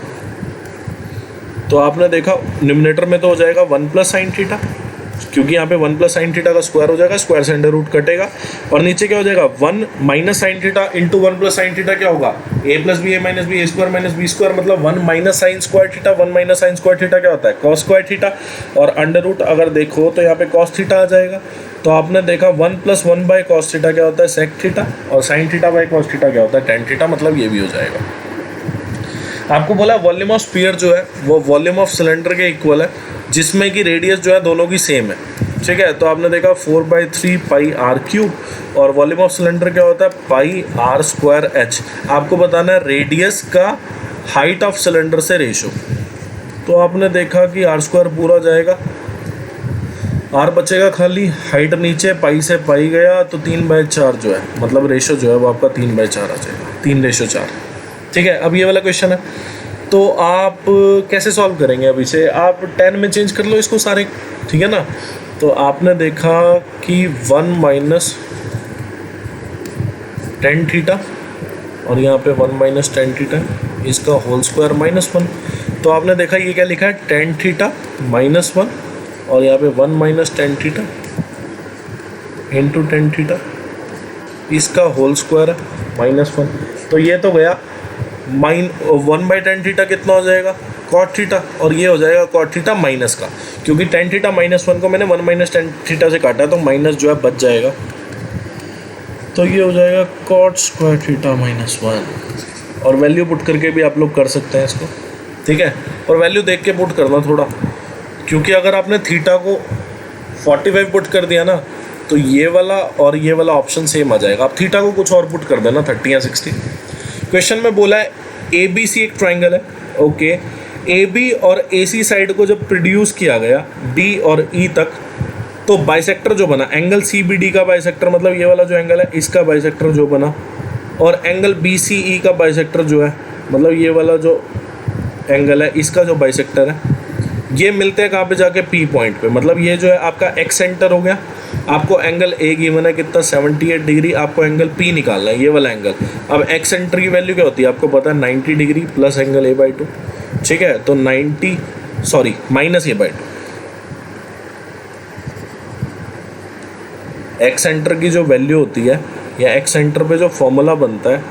तो आपने देखा न्यूमरेटर में तो हो जाएगा 1 + sin थीटा, क्योंकि यहाँ पे 1 + sin थीटा का स्क्वायर हो जाएगा, स्क्वायर से अंडर रूट कटेगा, और नीचे क्या हो जाएगा 1 - sin theta into 1 + sin theta क्या होगा a + b a - b a² - b², मतलब 1 - sin² थीटा, 1 - sin² थीटा क्या होता है cos² थीटा, और अंडर रूट अगर देखो तो यहाँ पे cos थीटा आ जाएगा। तो आपने देखा 1 + 1/cos थीटा क्या होता है sec थीटा, और sin थीटा/cos थीटा क्या होता है tan थीटा, मतलब ये भी हो जाएगा। आपको बोला वॉल्यूम ऑफ स्फीयर जो है वो वॉल्यूम ऑफ सिलेंडर के इक्वल है, जिसमें कि रेडियस जो है दोनों की सेम है। ठीक है, तो आपने देखा 4/3 πr3, और वॉल्यूम ऑफ सिलेंडर क्या होता है πr²h। आपको बताना है रेडियस का हाइट ऑफ सिलेंडर से रेशो, तो आपने देखा कि r² पूरा जाएगा, r बचेगा खाली, हाइट नीचे पाई से पाई गया, तो 3/4 जो है मतलब रेशो जो है वो आपका 3/4 आ जाएगा, 3:4। ठीक है, अब ये वाला क्वेश्चन है, तो आप कैसे सॉल्व करेंगे, अब इसे आप 10 में चेंज कर लो इसको सारे। ठीक है ना, तो आपने देखा कि 1 - tan थीटा, और यहाँ पे 1 - tan थीटा, इसका होल स्क्वायर -1, तो आपने देखा ये क्या लिखा है tan थीटा -1, और यहाँ पे 1 - tan theta into tan theta, इसका होल स्क्वायर है -1, तो ये तो गया 1/tan थीटा कितना हो जाएगा cot थीटा, और ये हो जाएगा cot थीटा माइनस का, क्योंकि tan थीटा -1 को मैंने 1 - tan थीटा से काटा, तो माइनस जो है बच जाएगा, तो ये हो जाएगा cot² थीटा -1, और वैल्यू पुट करके भी आप लोग कर सकते हैं इसको। ठीक है, और वैल्यू देख के पुट करना थोड़ा, क्योंकि अगर आपने थीटा को 45 पुट कर दिया ना तो ये वाला और ये वाला ऑप्शन सेम आ जाएगा। आप थीटा को कुछ और पुट कर देना 30 या 60। क्वेश्चन में बोला है ए बी सी एक ट्राइंगल है, ओके। ए बी और ए सी साइड को जब प्रोड्यूस किया गया डी और ई तक, तो बाइसेक्टर जो बना, एंगल सी बी डी का बाइसेक्टर, मतलब ये वाला जो एंगल है इसका बाइसेक्टर जो बना, और एंगल बी सी ई का बाइसेक्टर जो है, मतलब ये वाला जो एंगल है इसका जो बाइसेक्टर है, ये मिलते हैं कहाँ पे जाके, पी पॉइंट पे। मतलब ये जो है आपका एक्स सेंटर हो गया। आपको एंगल ए गिवन है कितना, 78 डिग्री। आपको एंगल पी निकालना है, ये वाला एंगल। अब एक्स सेंटर की वैल्यू क्या होती है आपको पता है, 90 डिग्री प्लस एंगल A/2, ठीक है। तो 90 sorry minus A/2। X centre की जो वैल्यू होती है, या एक्स सेंटर पे जो फॉर्मूला बनता है,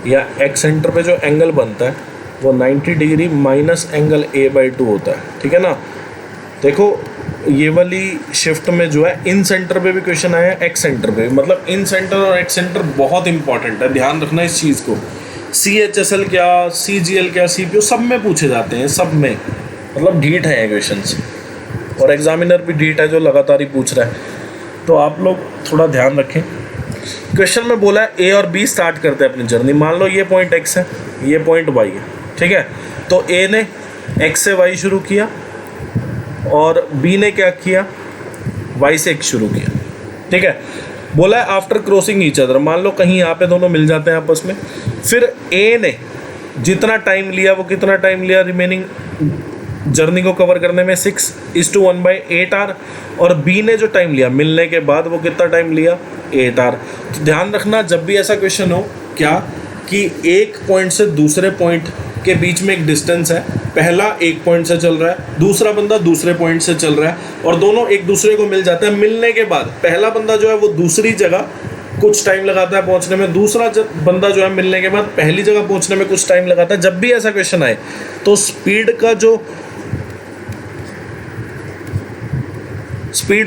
या एक्स सेंटर पे जो एंगल बनता है, वो 90 डिग्री माइनस एंगल A/2 होता है, ठीक है ना। देखो ये वाली शिफ्ट में जो है इन सेंटर पे भी क्वेश्चन आया है, एक्स सेंटर पे भी। मतलब इन सेंटर और एक्स सेंटर बहुत इंपॉर्टेंट है, ध्यान रखना इस चीज़ को। CHSL क्या, CGL क्या, CPO सब में पूछे जाते हैं, सब में। मतलब ढीठ है ये क्वेश्चंस, और एग्जामिनर भी ढीठ है जो लगातार ही पूछ रहा है, तो आप लोग थोड़ा ध्यान रखें। क्वेश्चन में बोला है ए और बी स्टार्ट करते हैं अपनी जर्नी। मान लो ये पॉइंट एक्स है, ये पॉइंट वाई है, ठीक है। तो ए ने एक्स से वाई शुरू किया और बी ने क्या किया, वाई से एक्स शुरू किया, ठीक है। बोला है आफ्टर क्रॉसिंग ईच अदर, मान लो कहीं यहाँ पे दोनों मिल जाते हैं आपस में। फिर ए ने जितना टाइम लिया वो कितना टाइम लिया रिमेनिंग जर्नी को कवर करने में, 6:1/8 आर। और बी ने जो टाइम लिया मिलने के बाद वो कितना टाइम लिया, 8 आर। तो ध्यान रखना जब भी ऐसा क्वेश्चन हो क्या, कि एक पॉइंट से दूसरे पॉइंट के बीच में एक डिस्टेंस है, पहला एक पॉइंट से चल रहा है, दूसरा बंदा दूसरे पॉइंट से चल रहा है, और दोनों एक दूसरे को मिल जाते हैं। मिलने के बाद पहला बंदा जो है वो दूसरी जगह कुछ टाइम लगाता है पहुंचने में, दूसरा बंदा जो है मिलने के बाद पहली जगह पहुंचने में कुछ टाइम लगाता है। जब भी ऐसा क्वेश्चन आए तो स्पीड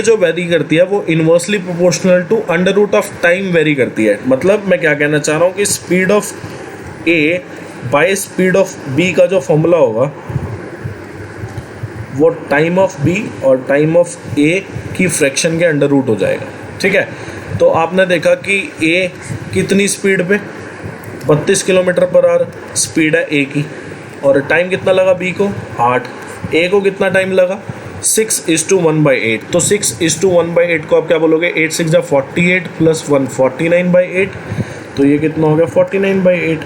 जो वेरी करती है वो inversely proportional to under root of time vary करती है। मतलब मैं क्या कहना चाह रहा हूँ कि speed of A by speed of B का जो फॉर्मूला होगा वो टाइम ऑफ बी और टाइम ऑफ ए की फ्रैक्शन के अंडर रूट हो जाएगा, ठीक है। तो आपने देखा कि ए कितनी स्पीड पे, 32 किलोमीटर पर आवर स्पीड है ए की, और टाइम कितना लगा बी को, 8। ए को कितना टाइम लगा, 6:1/8। तो 6:1/8 को आप क्या बोलोगे, 8 6 जा 48 प्लस 1 49/8। तो ये कितना हो गया, 49/8।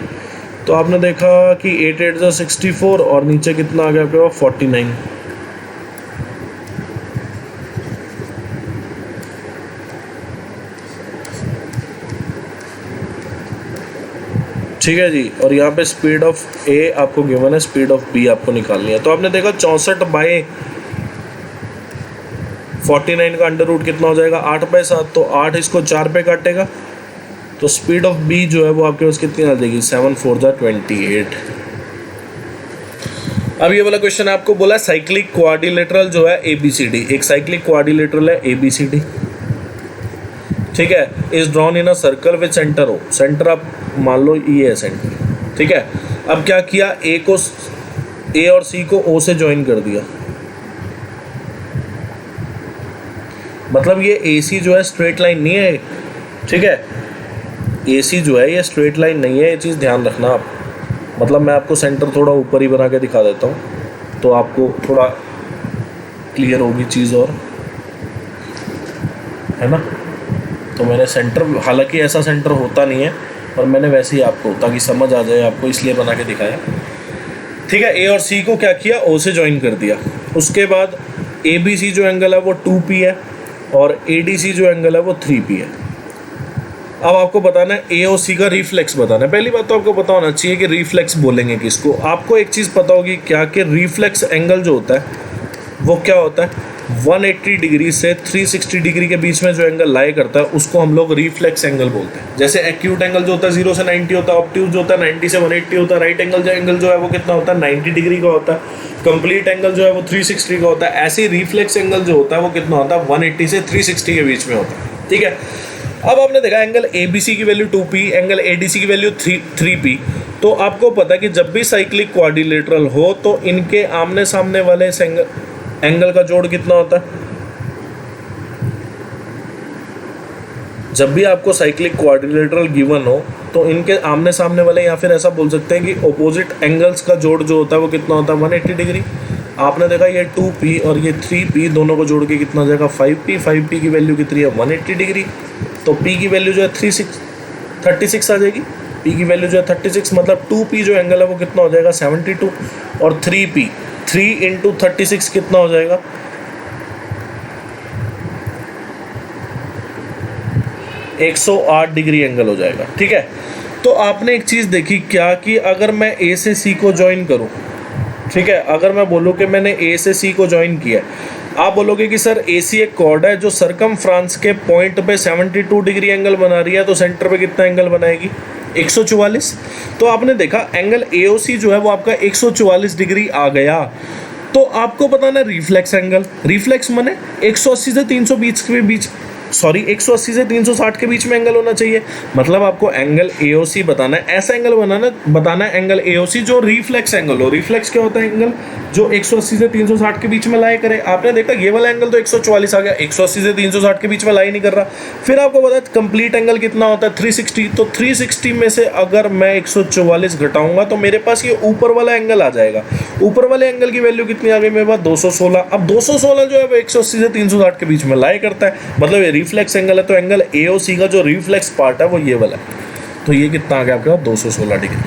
तो आपने देखा कि 8 8 जा 64 और नीचे कितना आ गया आपके पास, 49। ठीक है जी। और यहाँ पे स्पीड ऑफ ए आपको गिवन है, स्पीड ऑफ बी आपको निकालनी है। तो आपने देखा 64/49 का अंडर रूट कितना हो जाएगा, 8/7। तो 8 इसको 4 पे काटेगा, तो स्पीड ऑफ बी जो है वो आपके पास कितनी आ जाएगी, 7 4 जा 28। अब ये वाला क्वेश्चन आपको बोला साइक्लिक क्वाड्रिलेटरल जो है ABCD, एक साइक्लिक क्वाड्रिलेटरल है ABCD, ठीक है। Is drawn in a circle with centre हो, सेंटर आप मान लो ये है सेंटर, ठीक है। अब क्या किया, ए और सी को O से ज्वाइन कर दिया। मतलब ये AC जो है स्ट्रेट लाइन नहीं है, ठीक है। AC जो है ये स्ट्रेट लाइन नहीं है, ये चीज़ ध्यान रखना आप। मतलब मैं आपको सेंटर थोड़ा ऊपर ही बना के दिखा देता हूँ तो आपको थोड़ा क्लियर होगी चीज़, और है ना। तो मैंने सेंटर, हालांकि ऐसा सेंटर होता नहीं है, पर मैंने वैसे ही आपको, ताकि समझ आ जाए आपको, इसलिए बना के दिखाया, ठीक है। ए और सी को क्या किया, O से ज्वाइन कर दिया। उसके बाद ABC जो एंगल है वो 2P है, और ADC जो एंगल है वो 3P है। अब आपको बताना है A और C का रिफ्लेक्स बताना है। पहली बात तो आपको पता होना चाहिए कि रिफ्लेक्स बोलेंगे किसको। आपको एक चीज़ पता होगी क्या, कि रिफ्लेक्स एंगल जो होता है वो क्या होता है, 180 डिग्री से 360 डिग्री के बीच में जो एंगल लाई करता है उसको हम लोग रिफ्लेक्स एंगल बोलते हैं। जैसे एक्यूट एंगल जो होता है 0 से 90 होता है, ऑब्ट्यूज जो होता है 90 से 180 होता है, राइट एंगल जो है वो कितना होता है, 90 डिग्री का होता है, कंप्लीट एंगल जो है वो 360 का होता है। ऐसे रिफ्लेक्स एंगल जो होता है वो कितना होता है, 180 से 360 के बीच में होता है, ठीक है। अब आपने देखा एंगल ABC की वैल्यू 2P, एंगल ADC की वैल्यू 3P। तो आपको पता है कि जब भी साइक्लिक क्वाड्रिलेटरल हो तो इनके आमने सामने वाले एंगल का जोड़ कितना होता है? जब भी आपको साइक्लिक क्वाड्रिलेटरल गिवन हो तो इनके आमने सामने वाले, या फिर ऐसा बोल सकते हैं कि ऑपोजिट एंगल्स का जोड़ जो होता है वो कितना होता है? 180 डिग्री। आपने देखा ये 2p और ये 3p दोनों को जोड़ के कितना हो जाएगा? 5p। 5p की वैल्यू कितनी है? 180 डिग्री। तो p की वैल्यू जो है 36 आ जाएगी। p की वैल्यू जो है 36, मतलब 2p जो एंगल है वो कितना हो जाएगा? 72। और 3p, 3 इंटू 36 कितना हो जाएगा? 108 डिग्री एंगल हो जाएगा। ठीक है, तो आपने एक चीज़ देखी क्या कि अगर मैं ए से सी को ज्वाइन करूं, ठीक है, अगर मैं बोलूं कि मैंने ए से सी को ज्वाइन किया, आप बोलोगे कि सर ए सी एक कॉर्ड है जो सरकमफ्रांस के पॉइंट पे 72 डिग्री एंगल बना रही है, तो सेंटर पे कितना एंगल बनाएगी? 144। तो आपने देखा एंगल AOC जो है वो आपका 144 डिग्री आ गया। तो आपको बताना रिफ्लेक्स एंगल। रिफ्लेक्स माने 180 से 320 के बीच, सॉरी 180 से 360 के बीच में एंगल होना चाहिए। मतलब आपको एंगल AOC बताना है, ऐसा एंगल बताना है एंगल AOC जो रिफ्लेक्स एंगल हो। रिफ्लेक्स क्या होता है? एंगल जो 180 से 360 के बीच में लाई करे। आपने देखा ये वाला एंगल तो 144 आ गया, 180 से 360 के बीच में लाई नहीं कर रहा। फिर आपको पता है कंप्लीट एंगल कितना होता है? 360। तो 360 में से अगर मैं 144 घटाऊंगा तो मेरे पास ये ऊपर वाला एंगल आ जाएगा। ऊपर वाले एंगल की वैल्यू कितनी आ गई मेरे पास? 216। अब 216 जो है वो 180 से 360 के बीच में लाई करता है, मतलब ये रिफ्लेक्स एंगल है। तो एंगल AOC का जो रिफ्लेक्स पार्ट है वो ये वाला है। तो ये कितना आ गया आपके पास? 216 डिग्री।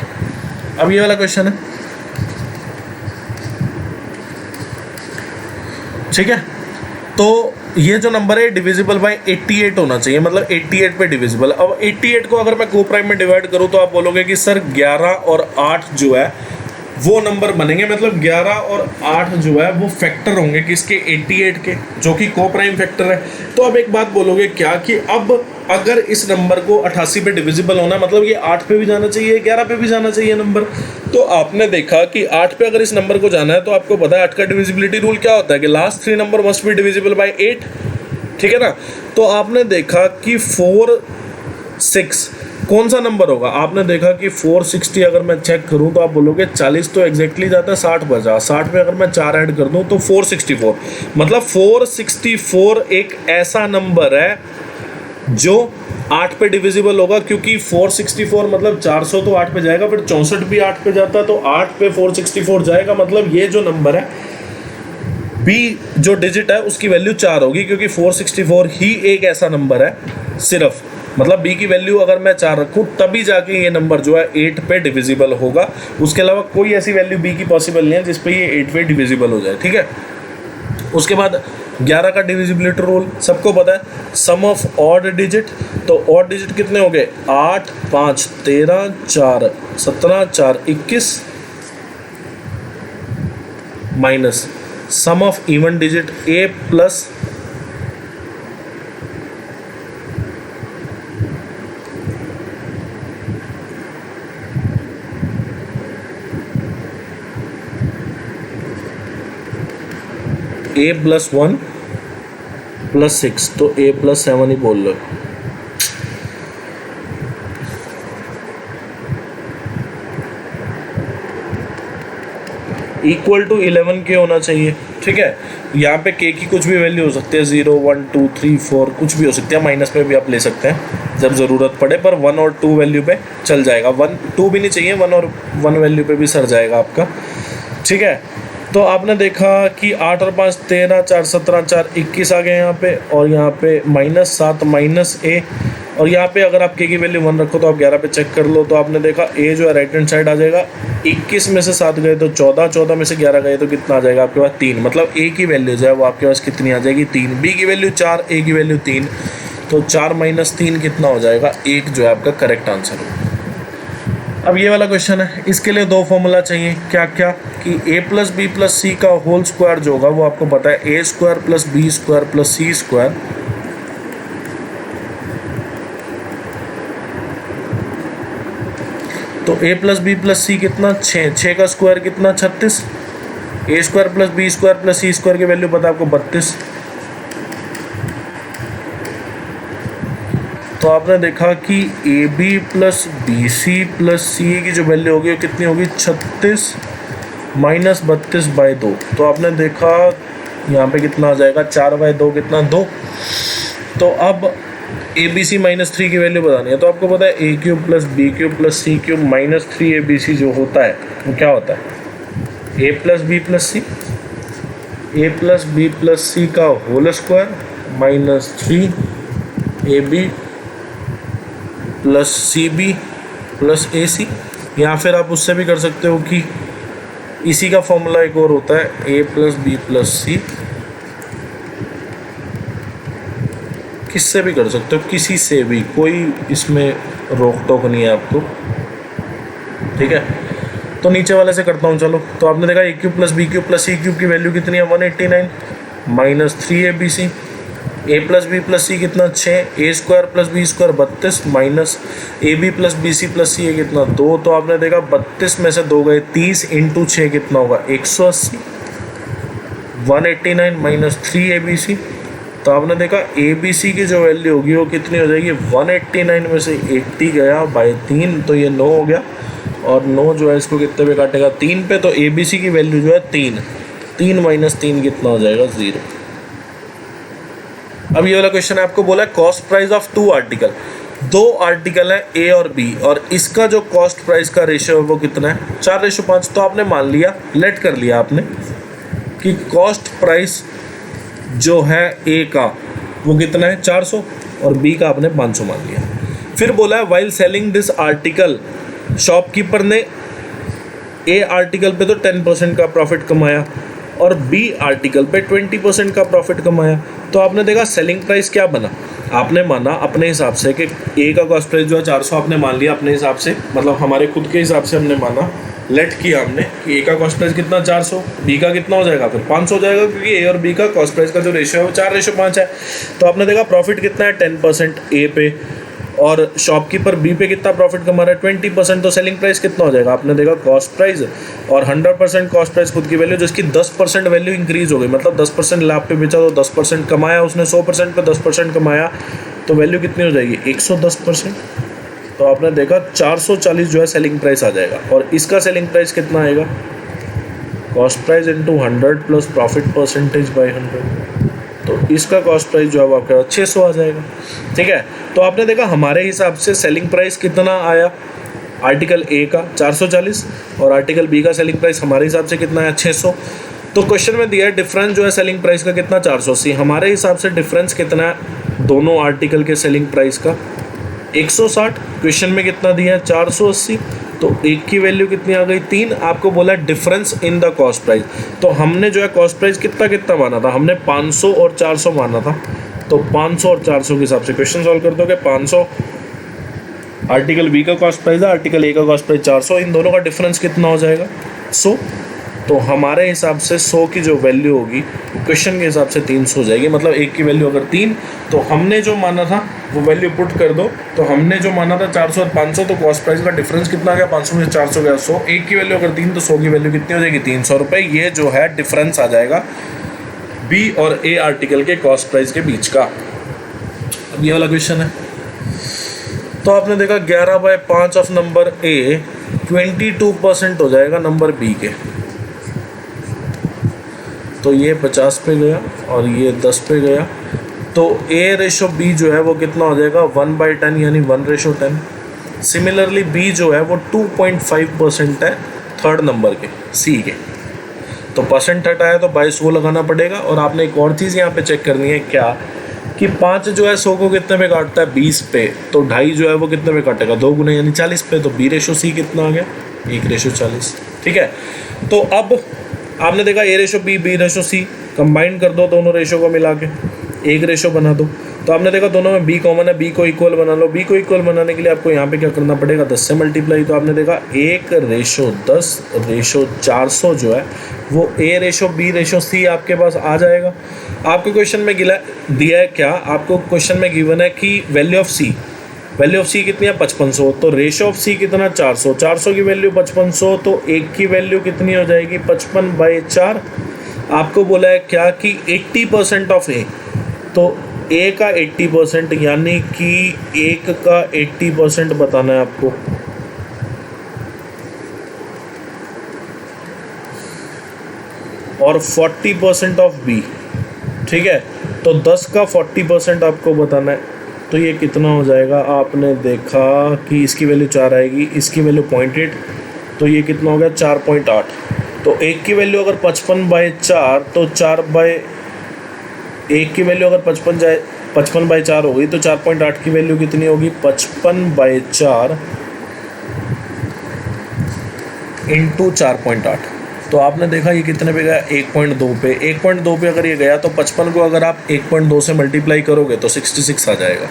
अब ये वाला क्वेश्चन है, ठीक है। तो ये जो नंबर है डिविजिबल बाय 88 होना चाहिए, मतलब 88 पे डिविजिबल। अब 88 को अगर मैं को प्राइम में डिवाइड करूं तो आप बोलोगे कि सर 11 और 8 जो है वो नंबर बनेंगे, मतलब 11 और 8 जो है वो फैक्टर होंगे किसके? 88 के, जो कि को प्राइम फैक्टर है। तो अब एक बात बोलोगे क्या कि अब अगर इस नंबर को 88 पे डिविजिबल होना, मतलब ये 8 पे भी जाना चाहिए, 11 पे भी जाना चाहिए नंबर। तो आपने देखा कि 8 पे अगर इस नंबर को जाना है तो आपको पता है 8 का डिविजिबिलिटी रूल क्या होता है कि last 3 number must be divisible by 8, ठीक है ना। तो आपने देखा कि 4, 6 कौन सा नंबर होगा? आपने देखा कि 460 अगर मैं चेक करूं तो आप बोलोगे 40 तो एग्जैक्टली जाता है 60 बचा, 60 पे अगर मैं 4 ऐड कर दूं तो 464, मतलब 464 एक ऐसा नंबर है जो 8 पे डिविजिबल होगा, क्योंकि 464 मतलब 400 तो 8 पे जाएगा, फिर 64 भी 8 पे जाता है तो 8 पे 464 जाएगा। मतलब ये जो नंबर है B जो डिजिट है उसकी वैल्यू 4 होगी, क्योंकि 464 ही एक ऐसा नंबर है सिर्फ, मतलब B की वैल्यू अगर मैं 4 रखूँ तभी जाके ये नंबर जो है 8 पे डिविजिबल होगा। उसके अलावा कोई ऐसी वैल्यू B की पॉसिबल नहीं है जिस पे ये 8 पे डिविजिबल हो जाए, ठीक है। उसके बाद 11 का डिविजिबिलिटी रूल सबको पता है, सम ऑफ ऑड डिजिट। तो ऑड डिजिट कितने हो गए? 8, 5, 13, 4, 17, 4, 21 minus sum of even digit A plus A+1 plus 6, तो A+7 ही बोल लो। इक्वल टू 11 के होना चाहिए, ठीक है। यहाँ पे K की कुछ भी वैल्यू हो सकती है, 0, 1, 2, 3, 4 कुछ भी हो सकती है, माइनस में भी आप ले सकते हैं जब ज़रूरत पड़े, पर 1 और 2 वैल्यू पे चल जाएगा। 1, 2 भी नहीं चाहिए, 1 और 1 वैल्यू पे भी सर जाएगा आपका, ठीक है। तो आपने देखा कि 8 और 5 13, 4 17, 4 21 आ गए यहाँ पे, और यहाँ पे -7 माइनस A, और यहाँ पे अगर आप K की वैल्यू 1 रखो तो आप 11 पे चेक कर लो, तो आपने देखा A जो है राइट हैंड साइड आ जाएगा। 21 में से 7 गए तो 14, 14 में से 11 गए तो कितना आ जाएगा आपके पास? 3, मतलब A की वैल्यू जो है वो आपके पास कितनी आ जाएगी? 3। B की वैल्यू 4, A की वैल्यू 3, तो 4 - 3 कितना हो जाएगा? 1 जो है आपका करेक्ट आंसर होगा। अब ये वाला क्वेश्चन है, इसके लिए 2 फॉर्मूला चाहिए, क्या क्या कि A+B+C का होल स्क्वायर जो होगा वो आपको पता है A² + B² + C²। तो A+B+C कितना? 6, 6 का स्क्वायर कितना? 36। A² + B² + C² की वैल्यू पता है आपको 32। तो आपने देखा कि A B plus B C plus C की जो वैल्यू होगी वो कितनी होगी 36 माइनस 32/2। तो आपने देखा यहाँ पे कितना आ जाएगा 4/2 कितना 2। तो अब ए बी सी -3 की वैल्यू बतानी है। तो आपको पता है A cube plus B cube plus C cube -3 जो होता है वो क्या होता है A plus B plus C का whole square -3 A B plus C B plus A C. या फिर आप उससे भी कर सकते हो कि इसी का फॉर्मूला एक और होता है ए प्लस बी प्लस सी। किससे भी कर सकते हो, किसी से भी, कोई इसमें रोक टोक नहीं है आपको, ठीक है। तो नीचे वाले से करता हूँ चलो। तो आपने देखा A cube plus B cube plus C cube की वैल्यू कितनी है 189 -3 A B C. A plus B plus C कितना 6, A square plus B square 32 minus A B plus B C plus C कितना 2। तो आपने देखा 32 में से 2 गए 30 × 6 कितना होगा 180 189 -3 ए बी सी। तो आपने देखा ए बी सी की जो वैल्यू होगी वो कितनी हो जाएगी 189 में से 80 गया बाई 3 तो ये 9 हो गया। और 9 जो है इसको कितने पे काटेगा 3 पे। तो ए बी सी की वैल्यू जो है 3 - 3 कितना हो जाएगा 0। अब ये वाला क्वेश्चन है, आपको बोला है cost price of 2 article. 2 article है ए और बी और इसका जो कॉस्ट प्राइस का रेशियो है वो कितना है 4:5। तो आपने मान लिया, लेट कर लिया आपने कि कॉस्ट प्राइस जो है ए का वो कितना है 400 और बी का आपने 500 मान लिया। फिर बोला है while selling this article, shopkeeper ने ए आर्टिकल पे तो 10% का प्रॉफिट कमाया और बी आर्टिकल पे 20% का प्रॉफिट कमाया। तो आपने देखा सेलिंग प्राइस क्या बना, आपने माना अपने हिसाब से कि ए का कॉस्ट प्राइस जो है 400 आपने मान लिया अपने हिसाब से, मतलब हमारे खुद के हिसाब से हमने माना, लेट किया हमने कि ए का कॉस्ट प्राइस कितना 400, बी का कितना हो जाएगा फिर 500 हो जाएगा, क्योंकि ए और बी का कॉस्ट प्राइस का जो रेशियो है वो 4:5 है। तो आपने देखा प्रॉफिट कितना है 10% ए पे और शॉपकीपर बी पे कितना प्रॉफिट कमा रहा है 20%। तो सेलिंग प्राइस कितना हो जाएगा, आपने देखा कॉस्ट प्राइस और 100% कॉस्ट प्राइस खुद की वैल्यू, जिसकी 10% वैल्यू इंक्रीज हो गई, मतलब 10% लाभ पे बेचा तो 10% कमाया उसने, 100% पे 10% कमाया तो वैल्यू कितनी हो जाएगी 110%। तो आपने देखा 440 जो है सेलिंग प्राइस आ जाएगा। और इसका सेलिंग प्राइस कितना आएगा cost price into 100 plus profit percentage by 100। तो इसका कॉस्ट प्राइस जो है वो आपका 600 आ जाएगा, ठीक है। तो आपने देखा हमारे हिसाब से सेलिंग प्राइस कितना आया आर्टिकल ए का 440 और आर्टिकल बी का सेलिंग प्राइस हमारे हिसाब से कितना है 600। तो क्वेश्चन में दिया है डिफरेंस जो है सेलिंग प्राइस का कितना 480। हमारे हिसाब से डिफरेंस कितना है दोनों आर्टिकल के सेलिंग प्राइस का 160। क्वेश्चन में कितना दिया है 480। तो एक की वैल्यू कितनी आ गई 3। आपको बोला difference in the cost price. तो हमने जो है कॉस्ट प्राइस कितना माना था, हमने 500 और 400 माना था। तो 500 और 400 के हिसाब से क्वेश्चन सॉल्व कर दोगे। 500 आर्टिकल बी का कॉस्ट प्राइस है, आर्टिकल ए का कॉस्ट प्राइस 400, इन दोनों का डिफरेंस कितना हो जाएगा 100। तो हमारे हिसाब से 100 की जो वैल्यू होगी क्वेश्चन के हिसाब से 300 हो जाएगी, मतलब एक की वैल्यू अगर 3 तो हमने जो माना था वो वैल्यू पुट कर दो। तो हमने जो माना था 400 और 500, तो कॉस्ट प्राइस का डिफरेंस कितना आ गया 500 में 400 गया 100। एक की वैल्यू अगर 3 तो 100 की वैल्यू कितनी हो जाएगी 300 रुपये। ये जो है डिफरेंस आ जाएगा बी और ए आर्टिकल के कॉस्ट प्राइस के बीच का। अब ये वाला क्वेश्चन है, तो आपने देखा 11/5 ऑफ नंबर ए 22% हो जाएगा नंबर बी के। तो ये 50 पे गया और ये 10 पे गया। तो ए रेशो बी जो है वो कितना हो जाएगा 1/10 यानी 1:10। सिमिलरली बी जो है वो 2.5% है थर्ड नंबर के सी के। तो परसेंट हटाया तो 22 लगाना पड़ेगा। और आपने एक और चीज़ यहाँ पे चेक करनी है क्या कि 5 जो है 100 को कितने पे काटता है 20 पे। तो 2.5 जो है वो कितने पे काटेगा 2 गुना यानी 40 पे। तो बी रेशो सी कितना आ गया 1:40, ठीक है। तो अब आपने देखा ए रेशो बी बी रेशो सी कंबाइन कर दो, दोनों रेशो को मिला के एक रेशो बना दो। तो आपने देखा दोनों में बी कॉमन है, बी को इक्वल बना लो। बी को इक्वल बनाने के लिए आपको यहाँ पे क्या करना पड़ेगा 10 से मल्टीप्लाई। तो आपने देखा 1:10:400 जो है वो ए रेशो बी रेशो सी आपके पास आ जाएगा। आपको क्वेश्चन में दिया है क्या, आपको क्वेश्चन में गिवन है कि वैल्यू ऑफ सी कितनी है 5500। तो रेशो ऑफ सी कितना 400, 400 की वैल्यू 5500। तो एक की वैल्यू कितनी हो जाएगी 55/4। आपको बोला है क्या कि 80% ऑफ ए, तो ए का 80%, यानी कि एक का 80% बताना है आपको। और 40% ऑफ बी, ठीक है। तो 10 का 40% आपको बताना है। तो ये कितना हो जाएगा, आपने देखा कि इसकी वैल्यू 4 आएगी, इसकी वैल्यू 0.8, तो ये कितना हो गया 4.8। तो एक की वैल्यू अगर 55/4, तो 1 की वैल्यू अगर 55/4 हो गई, तो 4.8 की वैल्यू कितनी होगी, 55/4 इंटू 4.8। तो आपने देखा ये कितने पे गया, 1.2 पे। 1.2 पे अगर ये गया तो 55 को अगर आप 1.2 से मल्टीप्लाई करोगे तो 66 आ जाएगा।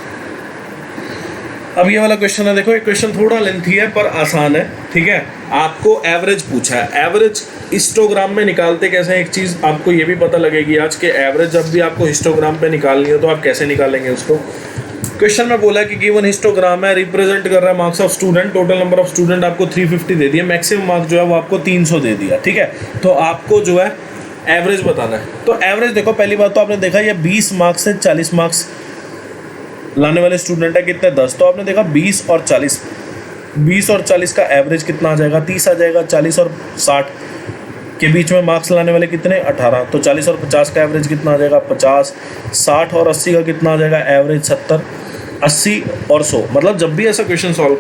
अब ये वाला क्वेश्चन है, देखो ये क्वेश्चन थोड़ा लेंथी है पर आसान है, ठीक है। आपको एवरेज पूछा है। एवरेज हिस्टोग्राम में निकालते कैसे हैं, एक चीज़ आपको ये भी पता लगेगी आज के एवरेज जब भी आपको हिस्टोग्राम पे निकालनी हो तो आप कैसे निकालेंगे उसको। क्वेश्चन में बोला कि गिवन हिस्टोग्राम है, रिप्रेजेंट कर रहा है marks of student, total number of student आपको 350 दे दिया, मैक्सिमम मार्क्स जो है वो आपको 300 दे दिया, ठीक है। तो आपको जो है एवरेज बताना है। तो एवरेज देखो, पहली बात तो आपने देखा ये 20 मार्क्स से 40 मार्क्स लाने वाले स्टूडेंट है, कितने 10। तो आपने देखा 20 और 40 का एवरेज कितना आ जाएगा, 30 आ जाएगा। 40 और 60 के बीच में मार्क्स लाने वाले कितने, 18। तो 40 और 50 का एवरेज कितना आ जाएगा, 50। 60 और 80 का कितना आ जाएगा एवरेज, 70। 80 और 100, मतलब जब भी ऐसा क्वेश्चन सॉल्व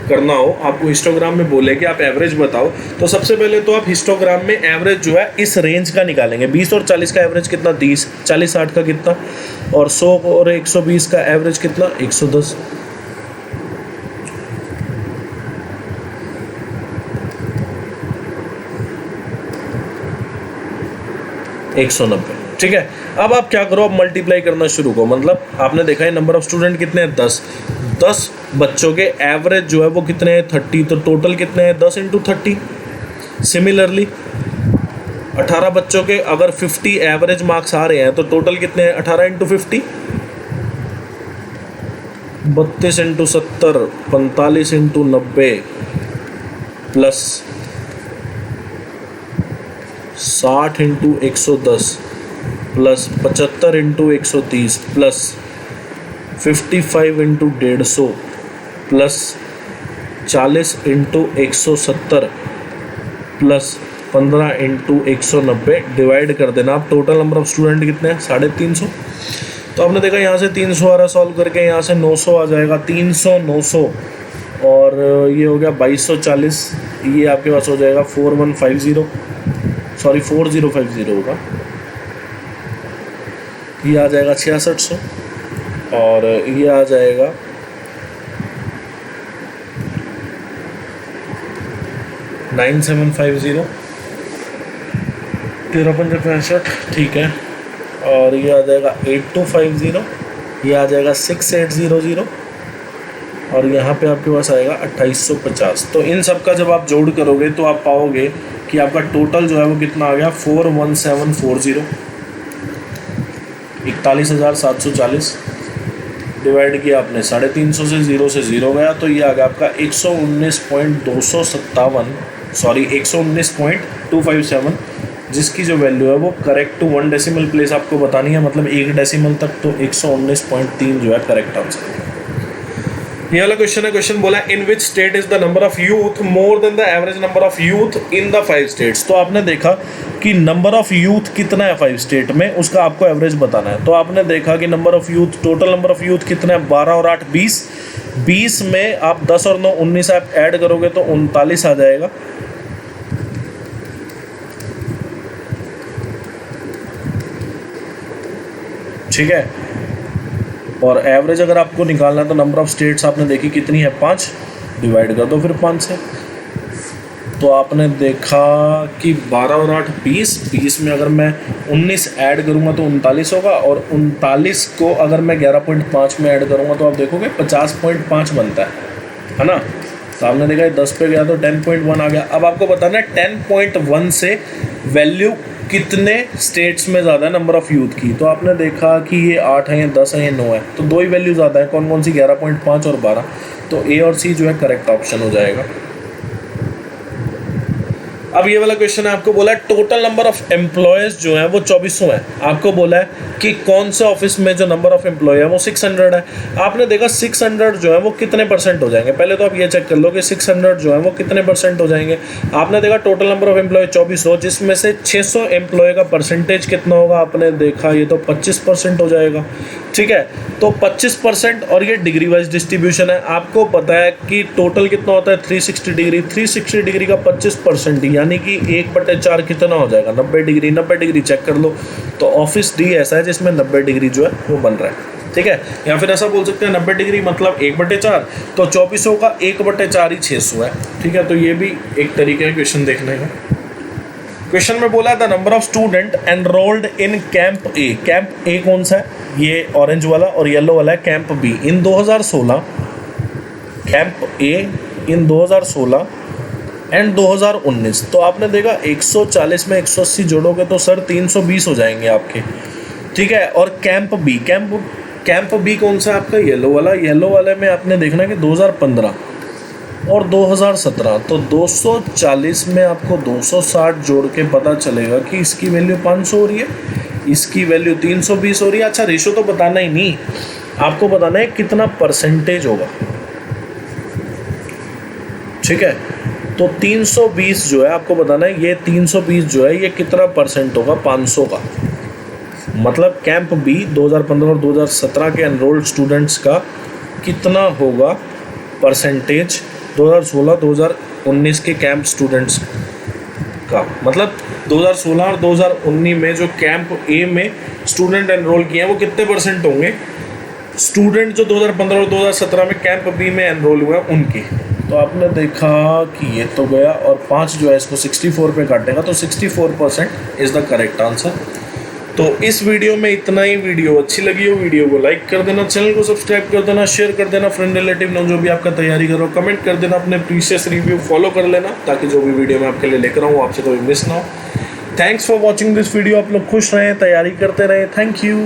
करना हो, आपको हिस्टोग्राम में बोले कि आप एवरेज बताओ, तो सबसे पहले तो आप हिस्टोग्राम में एवरेज जो है इस रेंज का निकालेंगे। 20 और 40 का एवरेज कितना, 30। 40 60 का कितना, और 100 और 120 का एवरेज कितना, 110। ठीक है। अब आप क्या करो, अब मल्टीप्लाई करना शुरू करो। मतलब आपने देखा है नंबर ऑफ स्टूडेंट कितने हैं, 10 बच्चों के एवरेज जो है वो कितने हैं, 30। तो टोटल कितने हैं, 10 × 30। सिमिलरली 18 बच्चों के अगर 50 एवरेज मार्क्स आ रहे हैं तो टोटल कितने हैं, 18 × 50, 32 × 70, 45 × 90 plus 60 × 110 plus 75 × 130 plus 55 × 150 plus 40 × 170 plus 15 × 190 divide कर देना। आप टोटल नंबर ऑफ स्टूडेंट कितने हैं, 350। तो आपने देखा यहाँ से 300 आ रहा, सॉल्व करके यहाँ से 900 आ जाएगा। 300 900 और ये हो गया 2240। ये आपके पास हो जाएगा 4050 होगा। ये आ जाएगा 6600 और ये आ जाएगा 9750, 1365, ठीक है। और ये आ जाएगा 8250, ये आ जाएगा 6800 और यहाँ पे आपके पास आएगा 2850। तो इन सब का जब आप जोड़ करोगे तो आप पाओगे कि आपका टोटल जो है वो कितना आ गया, 41740। 41,740 डिवाइड किया आपने 350 से, 0 से 0 गया, तो ये आ गया आपका 119.257, जिसकी जो वैल्यू है वो करेक्ट टू 1 डेसिमल प्लेस आपको बतानी है, मतलब 1 डेसिमल तक। तो 119.3 जो है करेक्ट आंसर है। ये वाला क्वेश्चन है, क्वेश्चन बोला in which state is the number of youth more than the average number of youth in the 5 states. तो आपने देखा कि नंबर ऑफ यूथ कितना है 5 स्टेट में, उसका आपको एवरेज बताना है। तो आपने देखा कि number of youth, total number of youth कितना है, 12 और 8 20। 20 में आप 10 और 9 19 आप ऐड करोगे तो 39 आ जाएगा। ठीक है। और एवरेज अगर आपको निकालना है तो नंबर ऑफ स्टेट्स आपने देखी कितनी है, 5, डिवाइड कर दो फिर 5 से। तो आपने देखा कि 12 और 8 20 में अगर मैं 19 ऐड करूँगा तो 39 होगा, और 39 को अगर मैं 11.5 में ऐड करूँगा तो आप देखोगे 50.5 बनता है ना। तो आपने देखा 10 पे गया तो 10.1 आ गया। अब आपको बताना है 10.1 से वैल्यू कितने स्टेट्स में ज़्यादा है नंबर ऑफ़ यूथ की। तो आपने देखा कि ये 8 है, ये 10 है, ये 9 है, तो 2 ही वैल्यू ज़्यादा है। कौन कौन सी, 11.5 और 12। तो ए और सी जो है करेक्ट ऑप्शन हो जाएगा। अब ये वाला क्वेश्चन है, आपको बोला है टोटल नंबर ऑफ एम्प्लॉयज जो है वो 2400 है। आपको बोला है कि कौन से ऑफिस में जो नंबर ऑफ एम्प्लॉय है वो 600 है। आपने देखा 600 जो है वो कितने परसेंट हो जाएंगे, पहले तो आप ये चेक कर लो कि 600 जो है वो कितने परसेंट हो जाएंगे। आपने देखा टोटल नंबर ऑफ एम्प्लॉय 2400, जिसमें से 600 एम्प्लॉय का परसेंटेज कितना होगा, आपने देखा ये तो 25% हो जाएगा। ठीक है, तो 25% और ये डिग्री वाइज डिस्ट्रीब्यूशन है। आपको पता है कि टोटल कितना होता है 360 डिग्री, 360 डिग्री का 25% यानी कि 1/4 कितना हो जाएगा 90 डिग्री। 90 डिग्री चेक कर लो, तो ऑफिस डी ऐसा है जिसमें 90 डिग्री जो है वो बन रहा है। ठीक है, या फिर ऐसा बोल सकते हैं 90 डिग्री मतलब 1/4, तो 2400 का 1/4 ही 600 है। ठीक है, तो ये भी एक तरीके का क्वेश्चन देखने का। क्वेश्चन में बोला the number of student enrolled in camp A. Camp A कौन सा है, ये ऑरेंज वाला और येलो वाला है camp be in 2016। Camp A in 2016 and 2019। तो आपने देखा 140 में 180 जोड़ोगे तो सर 320 हो जाएंगे आपके। ठीक है, और कैंप बी कौन सा है आपका, येलो वाला। येलो वाले में आपने देखना कि 2015 और 2017, तो 240 में आपको 260 जोड़ के पता चलेगा कि इसकी वैल्यू 500 हो रही है, इसकी वैल्यू 320 हो रही है। अच्छा, रेशो तो बताना ही नहीं, आपको बताना है कितना परसेंटेज होगा। ठीक है, तो 320 जो है आपको बताना है, ये 320 जो है ये कितना परसेंट होगा 500 का। मतलब कैंप बी 2015 और 2017 के एनरोल्ड स्टूडेंट्स का कितना होगा परसेंटेज 2016 2019 के कैंप स्टूडेंट्स का। मतलब 2016 और 2019 में जो कैंप ए में स्टूडेंट एनरोल किए हैं वो कितने परसेंट होंगे, स्टूडेंट जो 2015 और 2017 में कैंप बी में एनरोल हुए हैं उनकी। तो आपने देखा कि ये तो गया, और 5 जो है इसको 64 पे काटेगा, तो 64% इज़ द करेक्ट आंसर। तो इस वीडियो में इतना ही। वीडियो अच्छी लगी हो वीडियो को लाइक कर देना, चैनल को सब्सक्राइब कर देना, शेयर कर देना, फ्रेंड रिलेटिव लोग जो भी आपका तैयारी करो कमेंट कर देना, अपने प्रीशियस रिव्यू फॉलो कर लेना ताकि जो भी वीडियो मैं आपके लिए लेकर आऊँ आपसे कोई मिस ना हो। Thanks for watching this video. आप लोग खुश रहें, तैयारी करते रहें। Thank you.